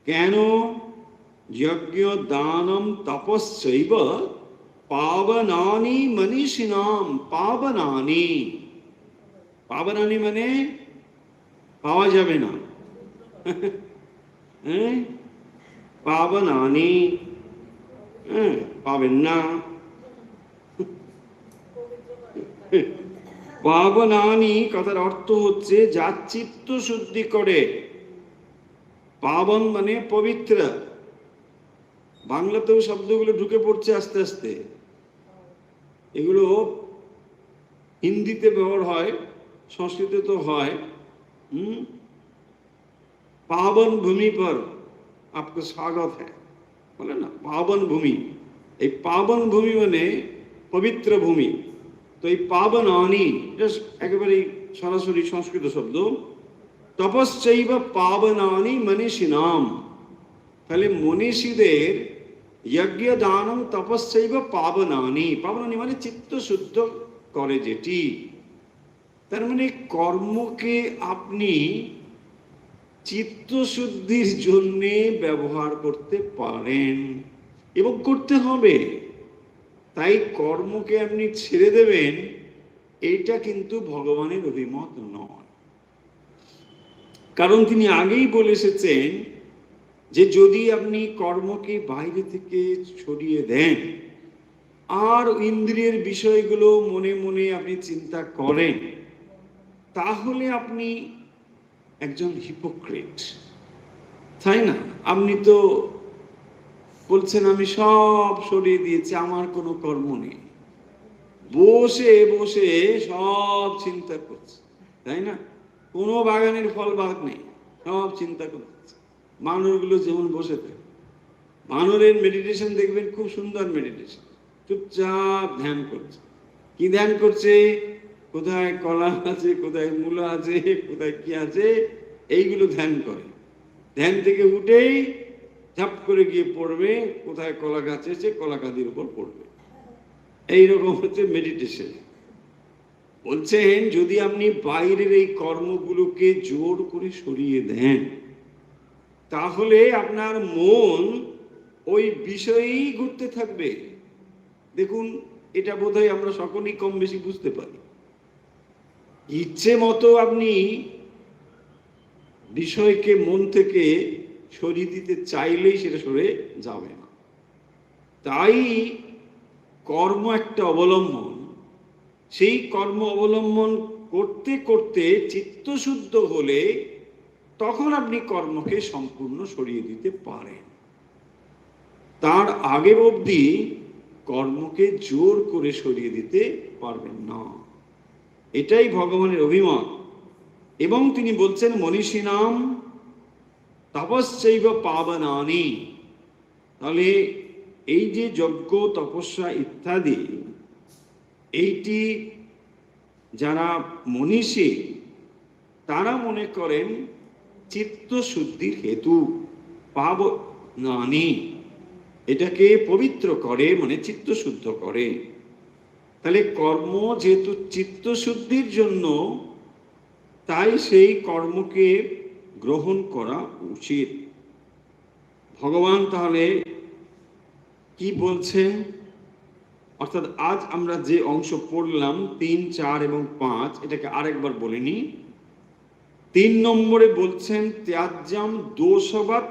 কেন? যজ্ঞ দানম তপস্যৈব পাবনানি মনীষিণাম। পাবনানি, পাবনানি মানে পাওয়া যাবে না। হ্যাঁ, পাবনানি, হ্যাঁ, পাবেন না। পাবনানি কথার অর্থ হচ্ছে যা চিত্ত শুদ্ধি করে। পাবন মানে পবিত্র। বাংলাতেও শব্দগুলো ঢুকে পড়ছে আস্তে আস্তে। এগুলো হিন্দিতে ব্যবহার হয়, সংস্কৃতে তো হয়। পাবন ভূমি পর आपका स्वागत है বলে না, পাবন ভূমি। এই পাবন ভূমি মানে পবিত্র ভূমি। তো এই পাবনানি একেবারে সরাসরি সংস্কৃত শব্দ। তপস্যৈব পাবনানি মনীষিণাম। তাহলে মনীষীদের যজ্ঞ দানম তপস্যৈব পাবনানি। পাবনানি মানে চিত্ত শুদ্ধ করে যেটি। তার মানে কর্মকে আপনি চিত্তশুদ্ধির জন্য ব্যবহার করতে পারেন এবং করতে হবে। তাই কর্মকে আপনি ছেড়ে দেবেন, এইটা কিন্তু ভগবানের অভিমত নয়। কারণ তিনি আগেই বলে এসেছেন যে যদি আপনি কর্মকে বাইরে থেকে ছড়িয়ে দেন আর ইন্দ্রিয়ের বিষয়গুলো মনে মনে আপনি চিন্তা করেন, তাহলে আপনি একজন হিপোক্রেট, তাই না? আপনি তো বলছেন আমি সব সরিয়ে দিয়েছি, আমার কোনো কর্ম নেই, বসে বসে সব চিন্তা করছে, তাই না? কোনো বাগানের ফল বাগ নেই, সব চিন্তা করছে। বানরগুলো যেমন বসে থাকে, বানরের মেডিটেশন দেখবেন খুব সুন্দর মেডিটেশন, চুপচাপ ধ্যান করছে। কি ধ্যান করছে? কোথায় কলা আছে, কোথায় মূলা আছে, কোথায় কি আছে, এইগুলো ধ্যান করে। ধ্যান থেকে উঠেই ঝাপ করে গিয়ে পড়বে, কোথায় কলা গাছ আছে, কলা গাছের উপর পড়বে। এইরকম হচ্ছে মেডিটেশন। বলছেন যদি আপনি বাইরের এই কর্মগুলোকে জোর করে সরিয়ে দেন, তাহলে আপনার মন ওই বিষয়েই ঘুরতে থাকবে। দেখুন, এটা বোধহয় আমরা সকলেই কম বেশি বুঝতে পারি। ইচ্ছে মতো আপনি বিষয়কে মন থেকে সরিয়ে দিতে চাইলেই সেটা সরে যাবে না। তাই কর্ম একটা অবলম্বন। সেই কর্ম অবলম্বন করতে করতে চিত্তশুদ্ধ হলে তখন আপনি কর্মকে সম্পূর্ণ সরিয়ে দিতে পারেন। তার আগে অবধি কর্মকে জোর করে সরিয়ে দিতে পারবেন না। এটাই ভগবানের অভিমত। এবং তিনি বলছেন মনীষিণাম তপশ্চৈব পাবনানি। তাহলে এই যে যজ্ঞ তপস্যা ইত্যাদি, এইটি যারা মনীষী তারা মনে করেন চিত্তশুদ্ধির হেতু, পাবনানি, এটাকে পবিত্র করে, মানে চিত্তশুদ্ধ করে। তাহলে কর্ম যেহেতু চিত্তশুদ্ধির জন্য, তাই সেই কর্মকে গ্রহণ করা উচিত। ভগবান তাহলে কি বলছেন? অর্থাৎ আজ আমরা যে অংশ পড়লাম 3, 4 এবং 5, এটাকে আরেকবার বলিনি। 3 নম্বরে বলছেন ত্যাজ্যাম দোষবৎ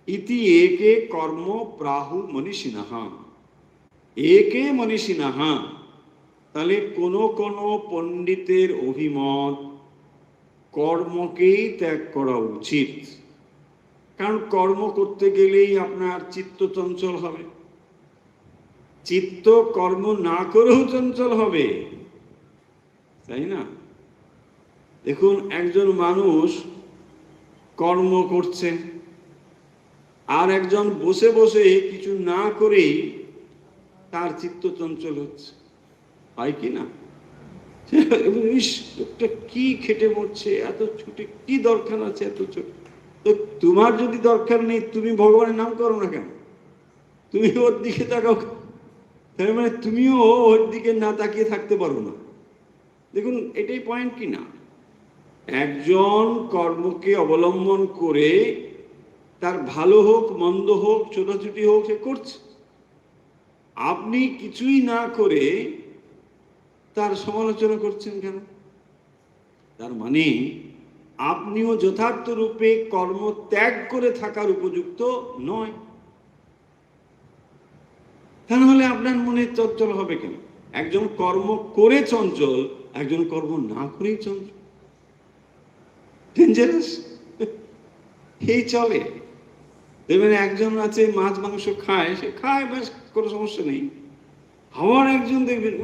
ইতি একে কর্ম প্রাহু মনীষিণঃ। একে মনীষিণঃ, তাহলে কোন কোন পণ্ডিতের অভিমত কর্মকেই ত্যাগ করা উচিত। কারণ কর্ম করতে গেলেই আপনার চিত্ত চঞ্চল হবে, চিত্ত কর্ম না করেও চঞ্চল হবে, তাই না? দেখুন, একজন মানুষ কর্ম করছেন, আর একজন বসে বসে কিছু না করেই তার চিত্ত চঞ্চল হচ্ছে, হয় কি না? লোকটা কি খেটে মরছে, এত ছুটি কি দরকার আছে এত ছুটি? তো তোমার যদি দরকার নেই, তুমি ভগবানের নাম করো না কেন? তুমি ওর দিকে তাকাও, তার মানে তুমিও ওর দিকে না তাকিয়ে থাকতে পারো না। দেখুন, এটাই পয়েন্ট কি না? একজন কর্মকে অবলম্বন করে তার ভালো হোক মন্দ হোক ছোটাছুটি হোক সে করছে, আপনি কিছুই না করে তার সমালোচনা করছেন কেন? তার মানে আপনিও যথার্থ রূপে কর্ম ত্যাগ করে থাকার উপযুক্ত নয়। তাহলে আপনার মনে চঞ্চল হবে কেন? একজন কর্ম করে চঞ্চল, একজন কর্ম না করেই চঞ্চল, ডেঞ্জারাস। এই চলে। দেখবেন একজন আছে মাছ মাংস খায়, সে খায়, ব্যাস, কোনো সমস্যা নেই। আবার একজন দেখবেন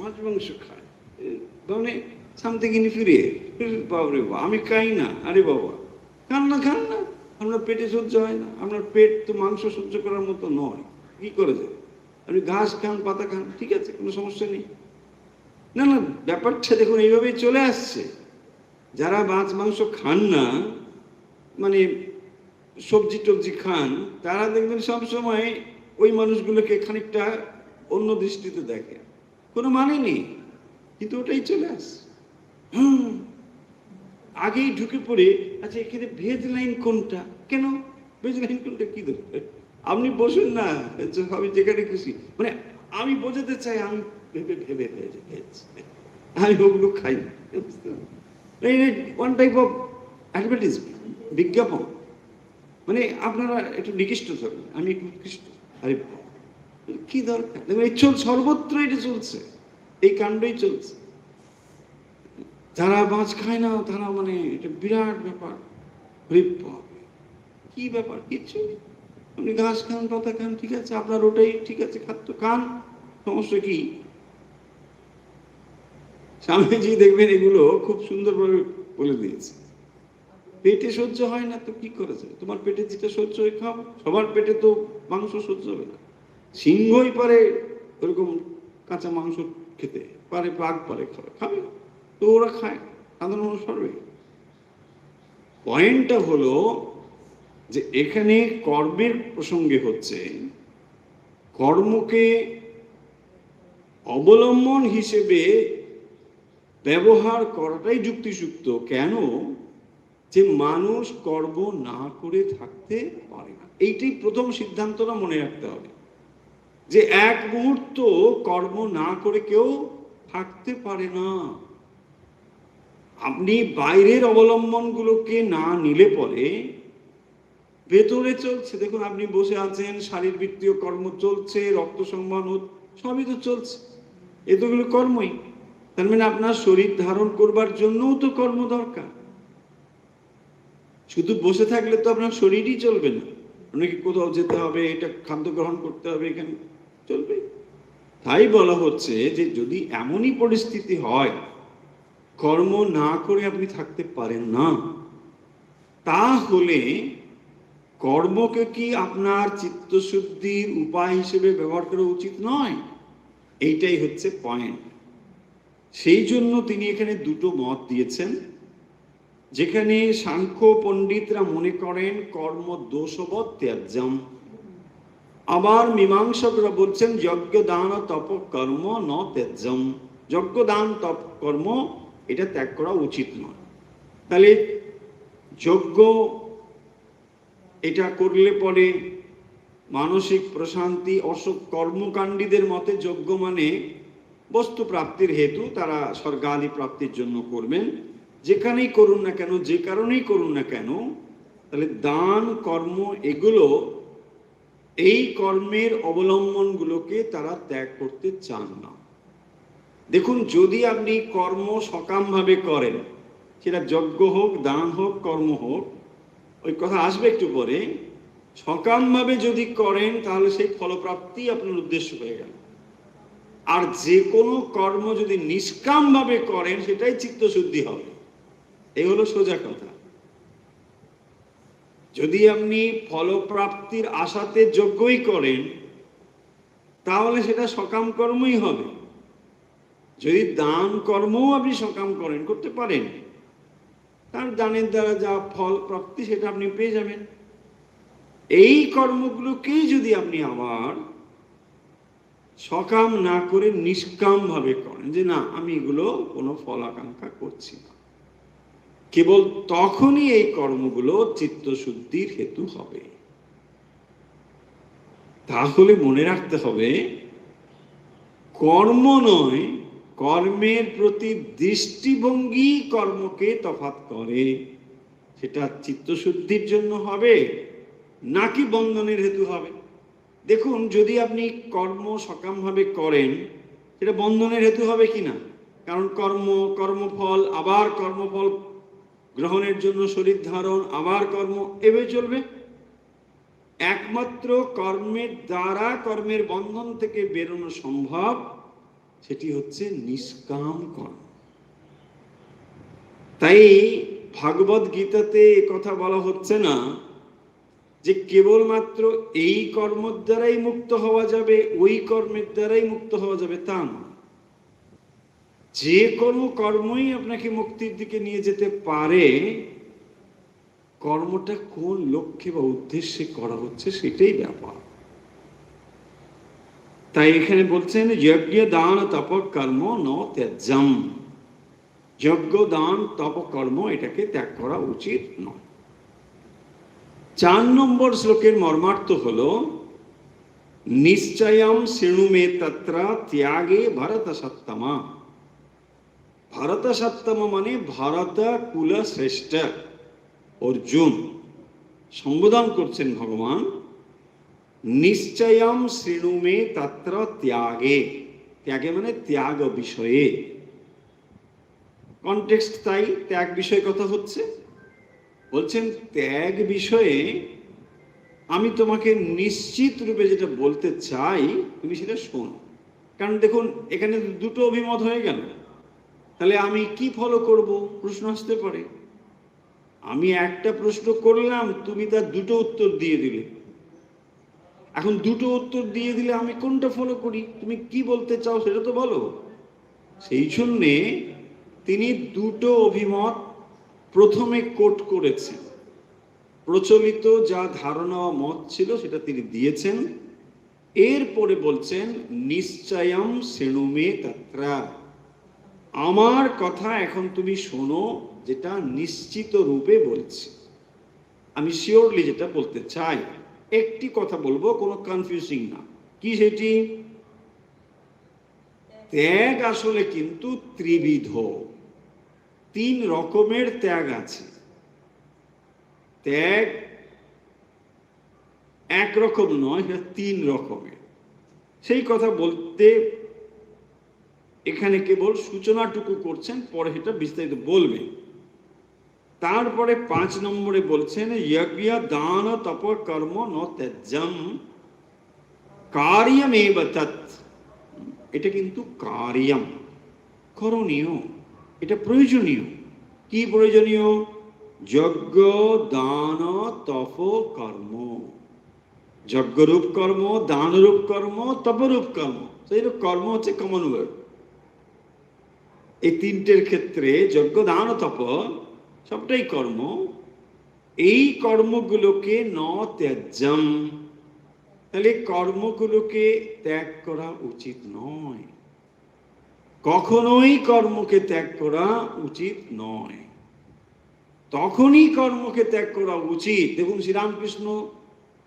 মাছ মাংস খায়, মানে সামথিং ইনফিরিয়ার, বাবরে বাবা, আমি খাই না। আরে বাবা, খান না, খান না, আপনার পেটে সহ্য হয় না, আপনার পেট তো মাংস সহ্য করার মতো নয়, কি করে যায়? আপনি ঘাস খান, পাতা খান, ঠিক আছে, কোনো সমস্যা নেই। না না, ব্যাপারটা দেখুন এইভাবেই চলে আসছে। যারা মাছ মাংস খান না, মানে সবজি টবজি খান, তারা দেখবেন সবসময় ওই মানুষগুলোকে খানিকটা অন্য দৃষ্টিতে দেখে, কোনো মানে নেই, কিন্তু ওটাই চলে আসে। আগেই ঢুকে পড়ে, আচ্ছা এখানে ভেজ লাইন কোনটা, কেন ভেজ লাইন কোনটা, কি দরকার? আপনি বসুন না, আমি যেখানে খুশি, মানে আমি বোঝাতে চাই আমি ভেবে ভেবে ভেজ, আমি ওগুলো খাই। ওয়ান টাইপ অফ অ্যাডভার্টাইজমেন্ট, বিজ্ঞাপন, মানে আপনারা একটু নিকৃষ্ট থাকবেন, আমি একটু উৎকৃষ্ট। আরে কি দরকার? দেখুন, এই সর্বত্র এটা চলছে, এই কাণ্ডই চলছে। যারা মাছ খায় না তারা মানে এটা বিরাট ব্যাপার। কি ব্যাপার? কিচ্ছু, আপনি ঘাস খান, পাতা খান, ঠিক আছে, আপনার ওটাই ঠিক আছে, খাদ্য খান, সমস্যা কি? স্বামীজি দেখবেন এগুলো খুব সুন্দরভাবে বলে দিয়েছে। পেটে সহ্য হয় না তো কি করেছে? তোমার পেটে যেটা সহ্য হয় খাও। সবার পেটে তো মাংস সহ্য হবে না। সিংহই পারে ওরকম কাঁচা মাংস খেতে পারে, বাঘ পারে খাবে, তো ওরা খায়, সাধারণ মানুষ পারবে? পয়েন্টটা হলো যে এখানে কর্মের প্রসঙ্গে হচ্ছে, কর্মকে অবলম্বন হিসেবে ব্যবহার করাটাই যুক্তিযুক্ত। কেন? যে মানুষ কর্ম না করে থাকতে পারে না, এইটাই প্রথম সিদ্ধান্তটা মনে রাখতে হবে, যে এক মুহূর্ত কর্ম না করে কেউ থাকতে পারে না। আপনি বাইরের অবলম্বনগুলোকে না নিলে পরে ভেতরে চলছে, দেখুন আপনি বসে আছেন, শারীরবৃত্তীয় কর্ম চলছে, রক্ত সংবহন সবই তো চলছে, এতগুলো কর্মই। তার মানে আপনার শরীর ধারণ করবার জন্যও তো কর্ম দরকার। শুধু বসে থাকলে তো আপনার শরীরই চলবে না, অনেকে কোথাও যেতে হবে, এটা খাদ্য গ্রহণ করতে হবে, এখানে চলবে। তাই বলা হচ্ছে যে যদি এমনই পরিস্থিতি হয় কর্ম না করে আপনি থাকতে পারেন না, তাহলে কর্মকে কি আপনার চিত্তশুদ্ধির উপায় হিসেবে ব্যবহার করা উচিত নয়? এইটাই হচ্ছে পয়েন্ট। সেই জন্য তিনি এখানে দুটো মত দিয়েছেন। যেখানে সাংখ্য পণ্ডিতরা মনে করেন কর্ম দোষবৎ ত্যাজ্যম, আবার মীমাংসকরা বলছেন যজ্ঞ দান তপ কর্ম ন ত্যাজ্যম, যজ্ঞ দান তপ কর্ম এটা ত্যাগ করা উচিত নয়। তাহলে যজ্ঞ এটা করলে পরে মানসিক প্রশান্তি, অসৎ কর্মকাণ্ডীদের মতে যজ্ঞ মানে বস্তু প্রাপ্তির হেতু, তারা স্বর্গাদি প্রাপ্তির জন্য করবেন। যেখানেই করুন না কেন, যে কারণেই করুন না কেন, তাহলে দান কর্ম এগুলো, এই কর্মের অবলম্বনগুলোকে তারা ত্যাগ করতে চান না। দেখুন, যদি আপনি কর্ম সকামভাবে করেন, সেটা যজ্ঞ হোক, দান হোক, কর্ম হোক, ওই কথা আসবে একটু পরে, সকামভাবে যদি করেন তাহলে সেই ফলপ্রাপ্তি আপনার উদ্দেশ্য হয়ে গেল। আর যে কোনো কর্ম যদি নিষ্কামভাবে করেন সেটাই চিত্তশুদ্ধি হবে। এই হলো সোজা কথা। যদি আপনি ফলপ্রাপ্তির আশাতে যজ্ঞই করেন তাহলে সেটা সকাম কর্মই হবে। যদি দান কর্মও আপনি সকাম করেন, করতে পারেন, তার দানের দ্বারা যা ফল প্রাপ্তি সেটা আপনি পেয়ে যাবেন। এই কর্মগুলোকেই যদি আপনি আবার সকাম না করে নিষ্কাম ভাবে করেন, যে না আমি এগুলো কোনো ফল আকাঙ্ক্ষা করছি না, কেবল তখনই এই কর্মগুলো চিত্তশুদ্ধির হেতু হবে। তাহলে মনে রাখতে হবে, কর্ম নয়, কর্মের প্রতি দৃষ্টিভঙ্গি কর্মকে তফাৎ করে। সেটা চিত্তশুদ্ধির জন্য হবে নাকি বন্ধনের হেতু হবে। দেখুন, যদি আপনি কর্ম সকামভাবে করেন সেটা বন্ধনের হেতু হবে কিনা, কারণ কর্মফল, আবার কর্মফল গ্রহণের জন্য শরীর ধারণ, আবার কর্ম, এভাবে চলবে। একমাত্র কর্মের দ্বারা কর্মের বন্ধন থেকে বেরোনো সম্ভব, সেটি হচ্ছে নিষ্কাম কর্ম। তাই ভাগবত গীতাতে কথা বলা হচ্ছে না যে কেবলমাত্র এই কর্মের দ্বারাই মুক্ত হওয়া যাবে, ওই কর্মের দ্বারাই মুক্ত হওয়া যাবে, তা না। যে কোনো কর্মই আপনাকে মুক্তির দিকে নিয়ে যেতে পারে, কর্মটা কোন লক্ষ্যে বা উদ্দেশ্যে করা হচ্ছে সেটাই ব্যাপার। তাই এখানে বলছেন যজ্ঞ দান তপ কর্ম ন ত্যাজ্যম, যজ্ঞ দান তপ কর্ম এটাকে ত্যাগ করা উচিত নয়। 4 নম্বর শ্লোকের মর্মার্থ হল নিশ্চয়ম শৃণুমে তত্র ত্যাগে ভরত সত্তমা। ভরত সত্তম মানে ভরত কুল শ্রেষ্ঠ অর্জুন সম্বোধন করছেন ভগবান। নিশ্চয়ম শৃণুমে তত্র ত্যাগে, ত্যাগে মানে ত্যাগ বিষয়ে। কনটেক্সট তাই, ত্যাগ বিষয়ে কথা হচ্ছে। বলছেন ত্যাগ বিষয়ে আমি তোমাকে নিশ্চিত রূপে যেটা বলতে চাই তুমি সেটা শোনো। কারণ দেখুন, এখানে দুটো অভিমত হয়ে গেল। তাহলে আমি কি ফলো করব, প্রশ্ন আসতে পারে। আমি একটা প্রশ্ন করলাম, তুমি তার দুটো উত্তর দিয়ে দিলে। এখন দুটো উত্তর দিয়ে দিলে আমি কোনটা ফলো করি? তুমি কি বলতে চাও সেটা তো বলো। সেই জন্যে তিনি দুটো অভিমত প্রথমে কোট করেছেন। প্রচলিত যা ধারণা ও মত ছিল সেটা তিনি দিয়েছেন। এরপরে বলছেন নিশ্চয়ম শৃণুমে তত্রা, আমার কথা এখন তুমি শোনো, যেটা নিশ্চিত রূপে বলছি, আমি শিওরলি যেটা বলতে চাই। একটি কথা বলবো, কোনো কনফিউজিং না। কি সেটি? ত্যাগ আসলে কিন্তু ত্রিবিধ, 3 রকমের ত্যাগ আছে। ত্যাগ একরকম নয়, সেটা 3 রকমের। সেই কথা বলতে এখানে কেবল সূচনাটুকু করছেন, পরে সেটা বিস্তারিত বলবেন। তারপরে 5 নম্বরে বলছেন যজ্ঞ দান তপ কর্ম ন ত্যাজ্যম কার্যমেব তৎ। এটা কিন্তু কার্যম, করণীয়, এটা প্রয়োজনীয়। কি প্রয়োজনীয়? যজ্ঞ দান তপ কর্ম। যজ্ঞরূপ কর্ম, দানরূপ কর্ম, তপরূপ কর্ম। সেই কর্ম হচ্ছে কমন ওয়ার্ড। এই তিনটের ক্ষেত্রে যজ্ঞ দান তপ সবটাই কর্ম। এই কর্মগুলোকে ন ত্যাজ্যম, তাহলে কর্মগুলোকে ত্যাগ করা উচিত নয়। কখনোই কর্মকে ত্যাগ করা উচিত নয়। তখনই কর্মকে ত্যাগ করা উচিত, দেখুন শ্রীরামকৃষ্ণ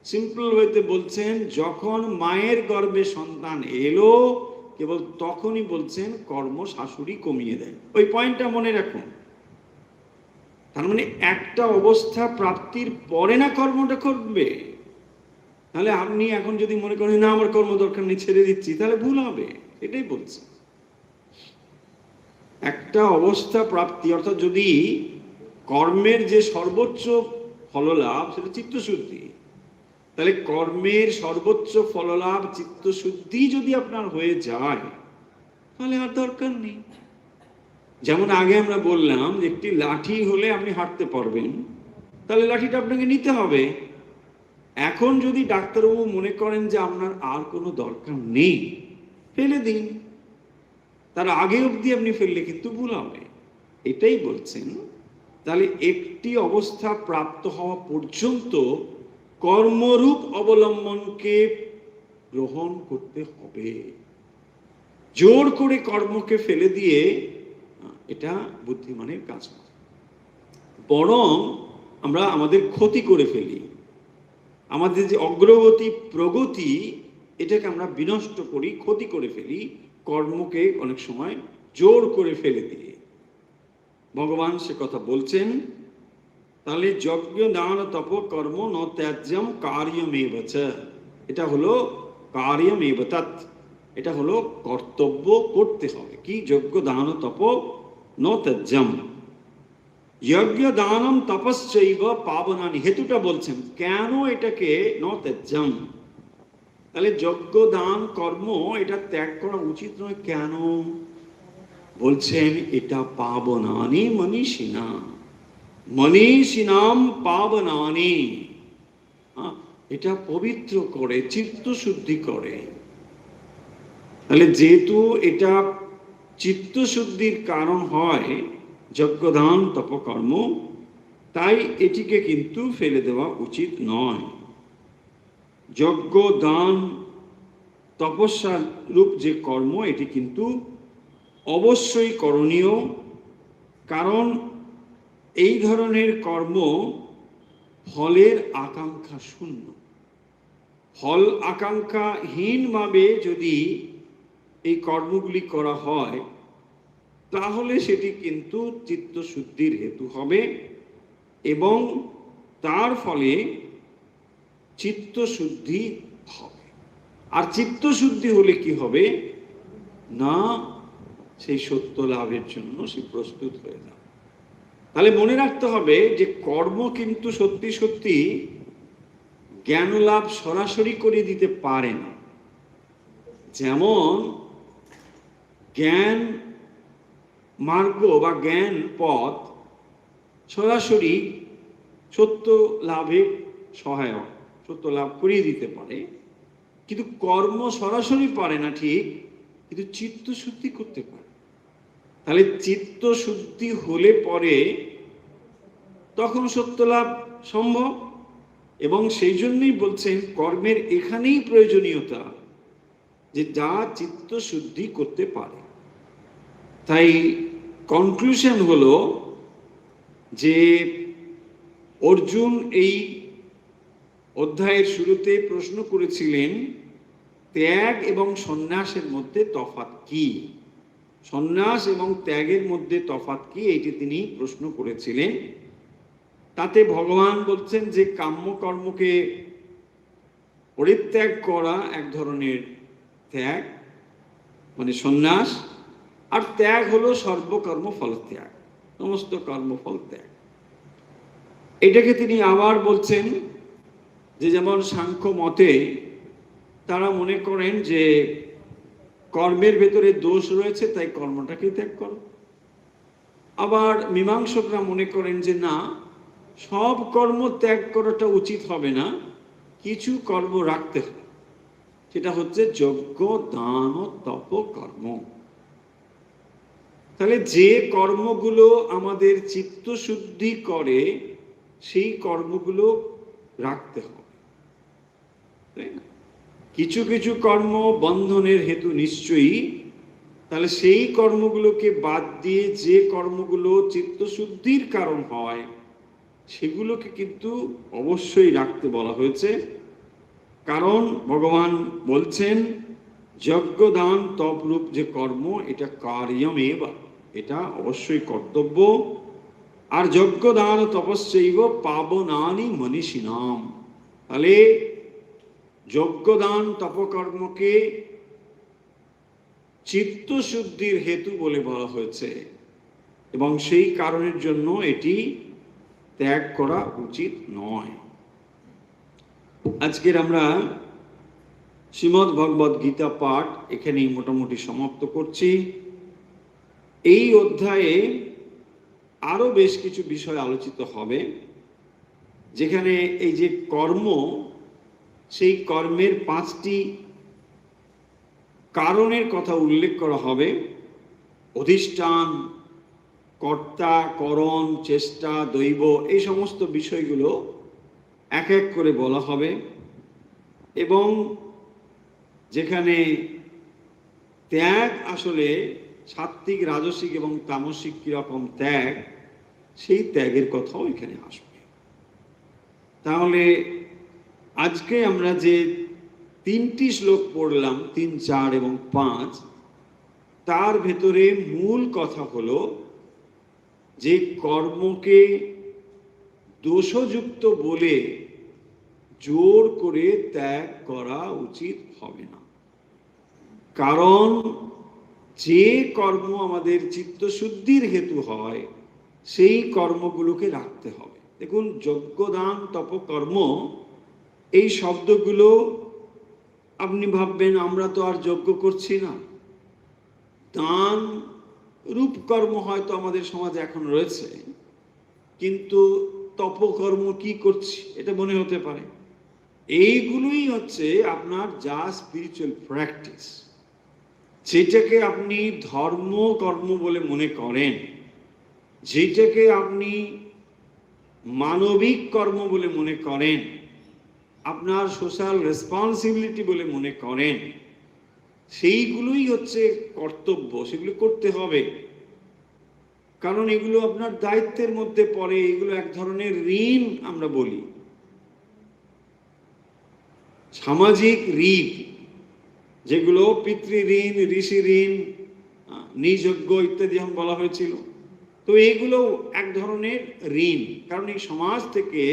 সিম্পল ওয়েতে বলছেন, যখন মায়ের গর্ভে সন্তান এলো কেবল তখনই বলছেন কর্ম শাশুড়ি কমিয়ে দেয়। ওই পয়েন্টটা মনে রাখুন। তার মানে একটা অবস্থা প্রাপ্তির পরে না কর্মটা করবে। তাহলে আপনি এখন যদি মনে করেন না আমার কর্ম দরকার নেই, ছেড়ে দিচ্ছি, তাহলে ভুল হবে। এটাই বলছে, একটা অবস্থা প্রাপ্তি, অর্থাৎ যদি কর্মের যে সর্বোচ্চ ফললাভ সেটা চিত্তশুদ্ধি, তাহলে কর্মের সর্বোচ্চ ফললাভ চিত্তশুদ্ধি যদি আপনার হয়ে যায় তাহলে আর দরকার নেই। যেমন আগে আমরা বললাম যে একটি লাঠি হলে আপনি হাঁটতে পারবেন, তাহলে লাঠিটা আপনাকে নিতে হবে। এখন যদি ডাক্তারবাবু মনে করেন যে আপনার আর কোনো দরকার নেই, ফেলে দিন। তার আগে অবধি আপনি ফেললে কিন্তু ভুল হবে। এটাই বলছেন। তাহলে একটি অবস্থা প্রাপ্ত হওয়া পর্যন্ত কর্মরূপ অবলম্বনকে গ্রহণ করতে হবে। জোর করে কর্মকে ফেলে দিয়ে এটা বুদ্ধিমানের কাজ নয়, বরং আমরা আমাদের ক্ষতি করে ফেলি। আমাদের যে অগ্রগতি প্রগতি, এটাকে আমরা বিনষ্ট করি, ক্ষতি করে ফেলি কর্মকে অনেক সময় জোর করে ফেলে দিয়ে। ভগবান সে কথা বলছেন। তাহলে যজ্ঞ দান তপ কর্ম ন ত্যাজ্যম কার্যমেব চ, এটা হলো কার্যমেব তৎ, এটা হলো কর্তব্য, করতে হবে। কি? যজ্ঞ দান তপ ন ত্যাজ্যম। যজ্ঞ দানম তপশ্চৈব পাবনানি, হেতুটা বলছেন কেন এটাকে ন ত্যাজ্যম। তাহলে যজ্ঞ দান কর্ম এটা ত্যাগ করা উচিত নয়। কেন বলছেন? এটা পাবনানি মনীষিনা, মনীষিনাম পাবনানি, এটা পবিত্র করে, চিত্ত শুদ্ধি করে। তাহলে যেহেতু এটা চিত্ত শুদ্ধির কারণ হয় যজ্ঞদান তপকর্ম, তাই এটিকে কিন্তু ফেলে দেওয়া উচিত নয়। যজ্ঞ দান তপস্যার রূপ যে কর্ম, এটি কিন্তু অবশ্যই করণীয়। কারণ এই ধরনের কর্ম ফলের আকাঙ্ক্ষা শূন্য, ফল আকাঙ্ক্ষাহীনভাবে যদি এই কর্মগুলি করা হয় তাহলে সেটি কিন্তু চিত্তশুদ্ধির হেতু হবে এবং তার ফলে চিত্তশুদ্ধি হবে। আর চিত্তশুদ্ধি হলে কি হবে না, সেই সত্য লাভের জন্য সে প্রস্তুত হয়ে যাবে। তাহলে মনে রাখতে হবে যে কর্ম কিন্তু সত্যি সত্যি জ্ঞান লাভ সরাসরি করে দিতে পারে না। যেমন জ্ঞান মার্গ বা জ্ঞান পথ সরাসরি সত্য লাভে সহায়ক, সত্য লাভ করিয়ে দিতে পারে, কিন্তু কর্ম সরাসরি পারে না ঠিক, কিন্তু চিত্ত শুদ্ধি করতে পারে। তাহলে চিত্ত শুদ্ধি হলে পরে তখন সত্য লাভ সম্ভব। এবং সেই জন্যই বলছেন কর্মের এখানেই প্রয়োজনীয়তা, যে যা চিত্ত শুদ্ধি করতে পারে। তাই কনক্লুশন হলো যে অর্জুন এই অধ্যায়ের শুরুতে প্রশ্ন করেছিলেন ত্যাগ এবং সন্ন্যাসের মধ্যে তফাৎ কি, সন্ন্যাস এবং ত্যাগের মধ্যে তফাৎ কি, এটি তিনি প্রশ্ন করেছিলেন। তাতে ভগবান বলছেন যে কাম্য কর্মকে পরিত্যাগ করা এক ধরনের ত্যাগ, মানে সন্ন্যাস, আর ত্যাগ হলো সর্বকর্ম ফল ত্যাগ, সমস্ত কর্মফল ত্যাগ। এটাকে তিনি আবার বলছেন যে যেমন সাংখ্য মতে তারা মনে করেন যে কর্মের ভেতরে দোষ রয়েছে, তাই কর্মটাকে ত্যাগ করো। আবার মীমাংসকরা মনে করেন যে না, সব কর্ম ত্যাগ করাটা উচিত হবে না, কিছু কর্ম রাখতে হবে, সেটা হচ্ছে যজ্ঞ, দান ও তপ কর্ম। তাহলে যে কর্মগুলো আমাদের চিত্তশুদ্ধি করে সেই কর্মগুলো রাখতে হবে, তাই না? কিছু কিছু কর্ম বন্ধনের হেতু নিশ্চয়ই, তাহলে সেই কর্মগুলোকে বাদ দিয়ে যে কর্মগুলো চিত্তশুদ্ধির কারণ হয় সেগুলোকে কিন্তু অবশ্যই রাখতে বলা হয়েছে। কারণ ভগবান বলছেন যজ্ঞ, দান, তপরূপ যে কর্ম, এটা কার্যমেব, এটা অবশ্যই কর্তব্য। আর যজ্ঞ, দান, তপস্যৈব পাবনানি মনীষিণাম, তাহলে যজ্ঞ, দান, তপকর্মকে চিত্তশুদ্ধির হেতু বলে বলা হয়েছে এবং সেই কারণের জন্য এটি ত্যাগ করা উচিত নয়। আজকের আমরা শ্রীমদ্ ভগবদ গীতা পাঠ এখানেই মোটামুটি সমাপ্ত করছি। এই অধ্যায়ে আরো বেশ কিছু বিষয় আলোচিত হবে, যেখানে এই যে কর্ম, সেই কর্মের 5টি কারণের কথা উল্লেখ করা হবে। অধিষ্ঠান, কর্তা, করণ, চেষ্টা, দৈব, এই সমস্ত বিষয়গুলো এক এক করে বলা হবে। এবং যেখানে ত্যাগ আসলে সাত্ত্বিক, রাজসিক এবং তামসিক কিরকম ত্যাগ, সেই ত্যাগের কথাও এখানে আসবে। তাহলে আজকে আমরা যে 3টি শ্লোক পড়লাম, 3, 4 এবং 5, তার ভেতরে মূল কথা হলো যে কর্মকে দোষযুক্ত বলে জোর করে ত্যাগ করা উচিত হবে না। কারণ যে কর্ম আমাদের চিত্তশুদ্ধির হেতু হয় সেই কর্মগুলোকে রাখতে হবে। দেখুন, যজ্ঞ, দান, তপকর্ম, এই শব্দগুলো আপনি ভাববেন আমরা তো আর যজ্ঞ করছি না, দান রূপ কর্ম হয়তো আমাদের সমাজে এখন রয়েছে, কিন্তু তপকর্ম কি করছি এটা মনে হতে পারে। এইগুলোই হচ্ছে আপনার যা স্পিরিচুয়াল প্র্যাকটিস, যেটাকে আপনি ধর্ম কর্ম বলে মনে করেন, যেটাকে আপনি মানবিক কর্ম বলে মনে করেন, আপনার সোশ্যাল রেসপন্সিবিলিটি বলে মনে করেন, সেইগুলোই হচ্ছে কর্তব্য, সেগুলো করতে হবে। কারণ এগুলো আপনার দায়িত্বের মধ্যে পড়ে, এগুলো এক ধরনের ঋণ আমরা বলি, সামাজিক ঋণ, যেগুলো পিতৃ ঋণ, ঋষি ঋণ, নিজযজ্ঞ ইত্যাদি যেমন বলা হয়েছিল। তো এগুলো এক ধরনের ঋণ, কারণ এই সমাজ থেকে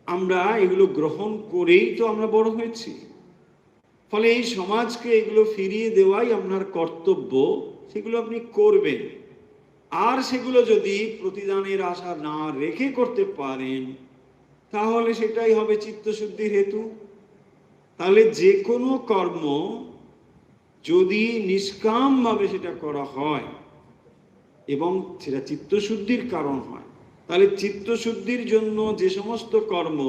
আমরা এগুলো গ্রহণ করেই তো আমরা বড় হয়েছি। ফলে এই সমাজকে এগুলো ফিরিয়ে দেওয়াই আপনার কর্তব্য, সেগুলো আপনি করবেন। আর সেগুলো যদি প্রতিদানের আশা না রেখে করতে পারেন, তাহলে সেটাই হবে চিত্তশুদ্ধির হেতু। তাহলে যে কোনো কর্ম যদি নিষ্কামভাবে সেটা করা হয় এবং সেটা চিত্তশুদ্ধির কারণ হয়, তাহলে চিত্তশুদ্ধির জন্য যে সমস্ত কর্ম,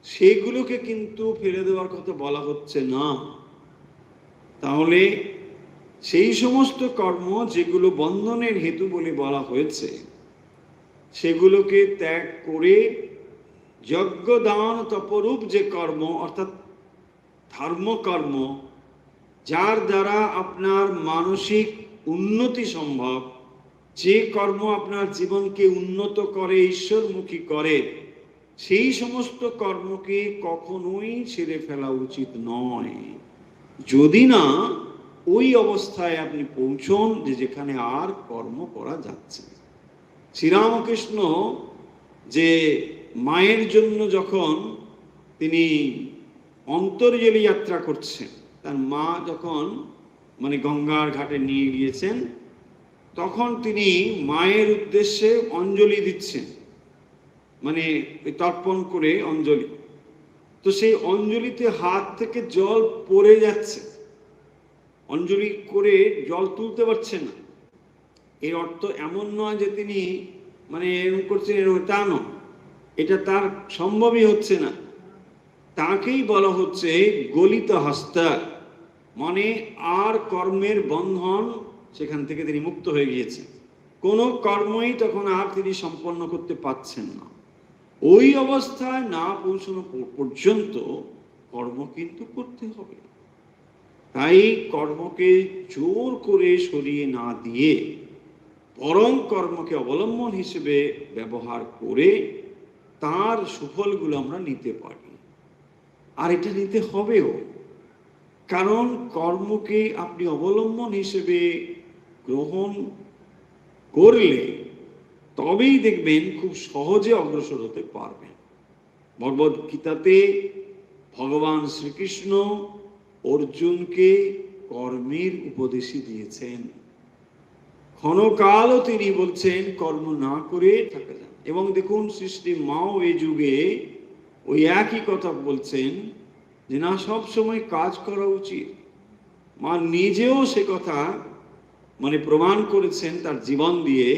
সেগুলোকে কিন্তু ফেলে দেওয়ার কথা বলা হচ্ছে না। তাহলে সেই সমস্ত কর্ম যেগুলো বন্ধনের হেতু বলে বলা হয়েছে, সেগুলোকে ত্যাগ করে যজ্ঞ, দান, তপরূপ যে কর্ম, অর্থাৎ ধর্মকর্ম, যার দ্বারা আপনার মানসিক উন্নতি সম্ভব, যে কর্ম আপনার জীবনকে উন্নত করে, ঈশ্বরমুখী করে, সেই সমস্ত কর্মকে কখনোই ছেড়ে ফেলা উচিত নয়, যদি না ওই অবস্থায় আপনি পৌঁছন যে যেখানে আর কর্ম করা যাচ্ছে। শ্রীরামকৃষ্ণ যে মায়ের জন্য যখন তিনি অন্তর্জলি যাত্রা করছেন, তার মা যখন গঙ্গার ঘাটে নিয়ে গিয়েছেন, তখন তিনি মায়ের উদ্দেশ্যে অঞ্জলি দিচ্ছেন। মানে তর্পণ করে অঞ্জলি, তো সেই অঞ্জলিতে হাত থেকে জল পড়ে যাচ্ছে, অঞ্জলি করে জল তুলতে পারছে না। এর অর্থ এমন নয় যে তিনি মানে এরকম করছেন, এরকম তা নয়, এটা তার সম্ভবই হচ্ছে না। তাকেই বলা হচ্ছে গলিত হস্তা, মানে আর কর্মের বন্ধন সেখান থেকে তিনি মুক্ত হয়ে গিয়েছেন, কোনো কর্মই তখন আর তিনি সম্পন্ন করতে পারছেন না। ওই অবস্থায় না পৌঁছানো পর্যন্ত কর্ম কিন্তু করতে হবে। তাই কর্মকে জোর করে সরিয়ে না দিয়ে পরম কর্মকে অবলম্বন হিসেবে ব্যবহার করে তার সুফলগুলো আমরা নিতে পারি। আর এটা নিতে হবেও, কারণ কর্মকে আপনি অবলম্বন হিসেবে গ্রহণ করলে তবেই দেখবেন খুব সহজে অগ্রসর হতে পারবেন। ভগবদ গীতাতে ভগবান শ্রীকৃষ্ণ অর্জুনকে কর্মের উপদেশই দিয়েছেন, ক্ষণকালও তিনি বলছেন কর্ম না করে থাকা যান। এবং দেখুন সৃষ্টি মাও এই যুগে ওই একই কথা বলছেন যে না, সব সময় কাজ করা উচিত। মা নিজেও সে কথা মানে প্রমাণ করেছেন তার জীবন দিয়ে।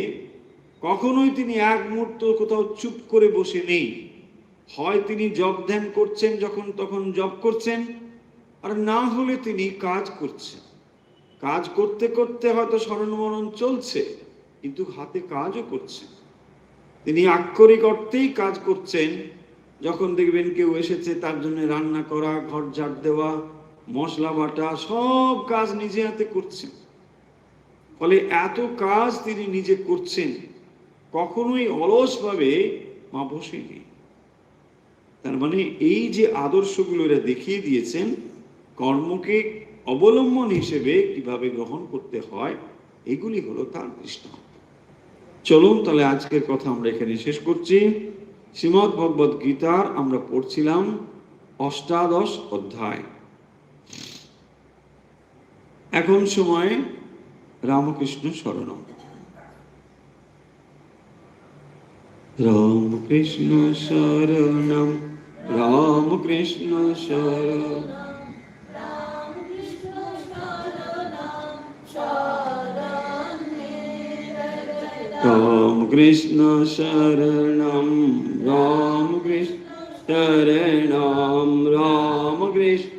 কখনোই তিনি এক মুহূর্ত কোথাও চুপ করে বসে নেই, হয় তিনি জপ ধ্যান করছেন, যখন তখন জপ করছেন, আর না হলে তিনি কাজ করছেন। কাজ করতে করতে হয়তো স্মরণ মনন চলছে, কিন্তু হাতে কাজও করছেন। তিনি আক্ষরিক অর্থেই কাজ করছেন। যখন দেখবেন কেউ এসেছে, তার জন্য রান্না করা, ঘর ঝাড় দেওয়া, মশলা বাটা, সব কাজ নিজে হাতে করছেন। ফলে এত কাজ তিনি নিজে করছেন, কখনোই অলসভাবে মা বসেনি। তার মানে এই যে আদর্শগুলো এরা দেখিয়ে দিয়েছেন, কর্মকে অবলম্বন হিসেবে কিভাবে গ্রহণ করতে হয়, এগুলি হলো তার দৃষ্টান্ত। চলুন তাহলে আজকের কথা আমরা এখানে শেষ করছি। শ্রীমদ্ ভগবদ গীতার আমরা পড়ছিলাম অষ্টাদশ অধ্যায়। এখন সময় রামকৃষ্ণ শরণম। রামকৃষ্ণ শরণম, রামকৃষ্ণ শরণম, রামকৃষ্ণ শরণম, রামকৃষ্ণ শরণম, রামকৃষ্ণ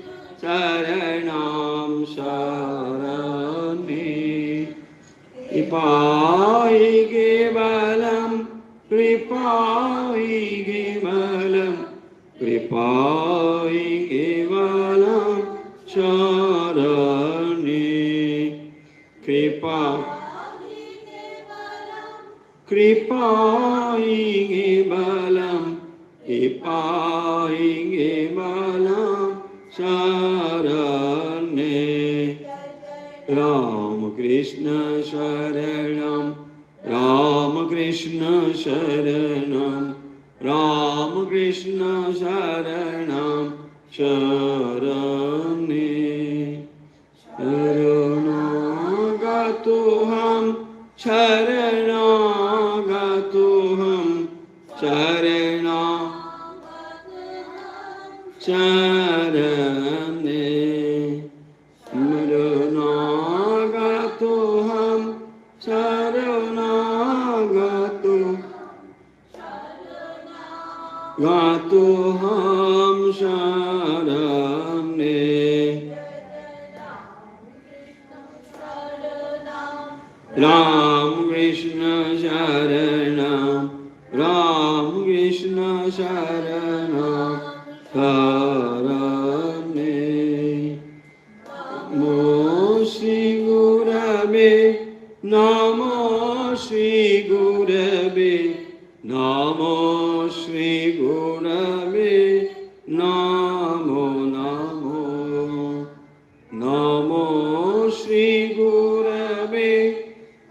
শরণম শরণে। কৃপাই কেবলম, কৃপাই কেবলম, কৃপাই কেবলম শরণে। কৃপা কৃপাই কেবলম, কৃপাই কেবলম শরণে। রামকৃষ্ণ শরণম, রামকৃষ্ণ শরণম, রামকৃষ্ণ শরণম শরণে। শরণাগতোহম, শরণাগতোহম, শরণে। শরণাগতোহম, শরণাগতোহম শরণে। রামকৃষ্ণ শরণম, রামকৃষ্ণ শরণম শরণে। নমো শ্রী গুরবে, নমো শ্রী গুরবে, নমো শ্রী গুরবে, নমো নমো। নমো শ্রী গুরবে,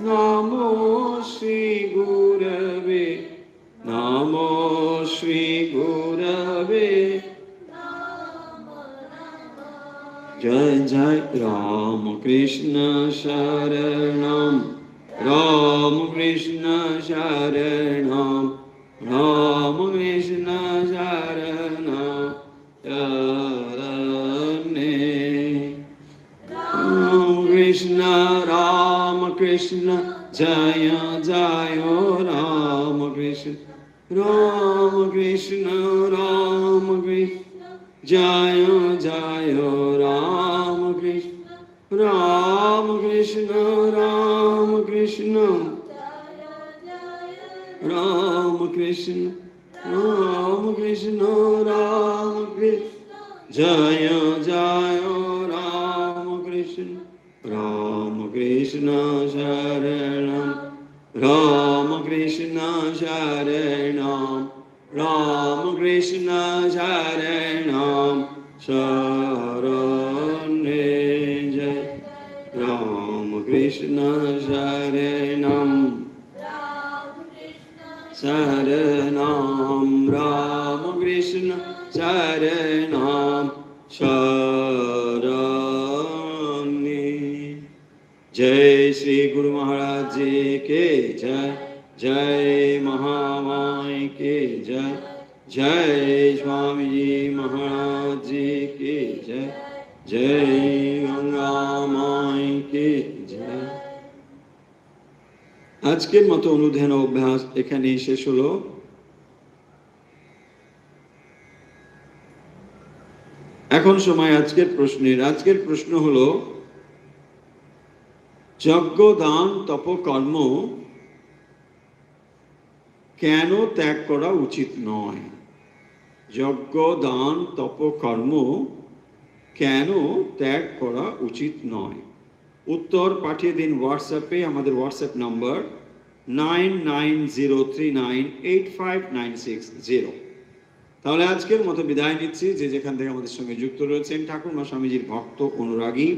নমো শ্রী গুরবে, নমো শ্রী গুরবে। জয় জয় রামকৃষ্ণ শরণম, রামকৃষ্ণ শরণম, রাম রাম কৃষ্ণ জয় জয় রাম কৃষ্ণ রাম কৃষ্ণ রাম কৃষ্ণ রাম কৃষ্ণ রাম কৃষ্ণ রাম কৃষ্ণ জয় জয় রাম কৃষ্ণ শরণম রাম কৃষ্ণ শরণম রাম কৃষ্ণ শরণম শরণে জয় রাম কৃষ্ণ শরণম शरणं राम कृष्ण शरणं शरणे जय श्री गुरु महाराज जी के जय जय महामाई के जय जय स्वामी जी महाराज जी के जय जय गंगा माई के जय। আজকের মতো অনুধ্যান অভ্যাস এখানেই শেষ হলো। এখন সময় আজকের প্রশ্নের। আজকের প্রশ্ন হলো, যজ্ঞ দান তপ কর্ম কেন ত্যাগ করা উচিত নয়? যজ্ঞ দান তপ কর্ম কেন ত্যাগ করা উচিত নয়? উত্তর পাঠিয়ে দিন হোয়াটসঅ্যাপে। আমাদের হোয়াটসঅ্যাপ নাম্বার 9903985960। তাহলে আজকের মতো বিদায় নিচ্ছি। যে যেখান থেকে আমাদের সঙ্গে যুক্ত রয়েছেন ঠাকুরমা স্বামীজির ভক্ত অনুরাগী,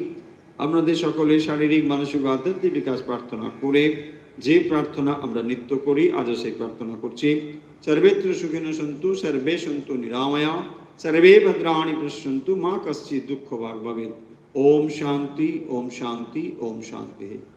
আপনাদের সকলের শারীরিক মানসিক আধ্যাত্মিক বিকাশ প্রার্থনা করে যে প্রার্থনা আমরা নিত্য করি, আজও সেই প্রার্থনা করছি। সর্বেত্র সুখিনো সন্তু সর্বে সন্তু নিরাময়া सर्वे भद्राणि पश्यन्तु मा कश्चित् दुःखभाग् भवेत्। ओम शांति ओम शांति ओम शांति।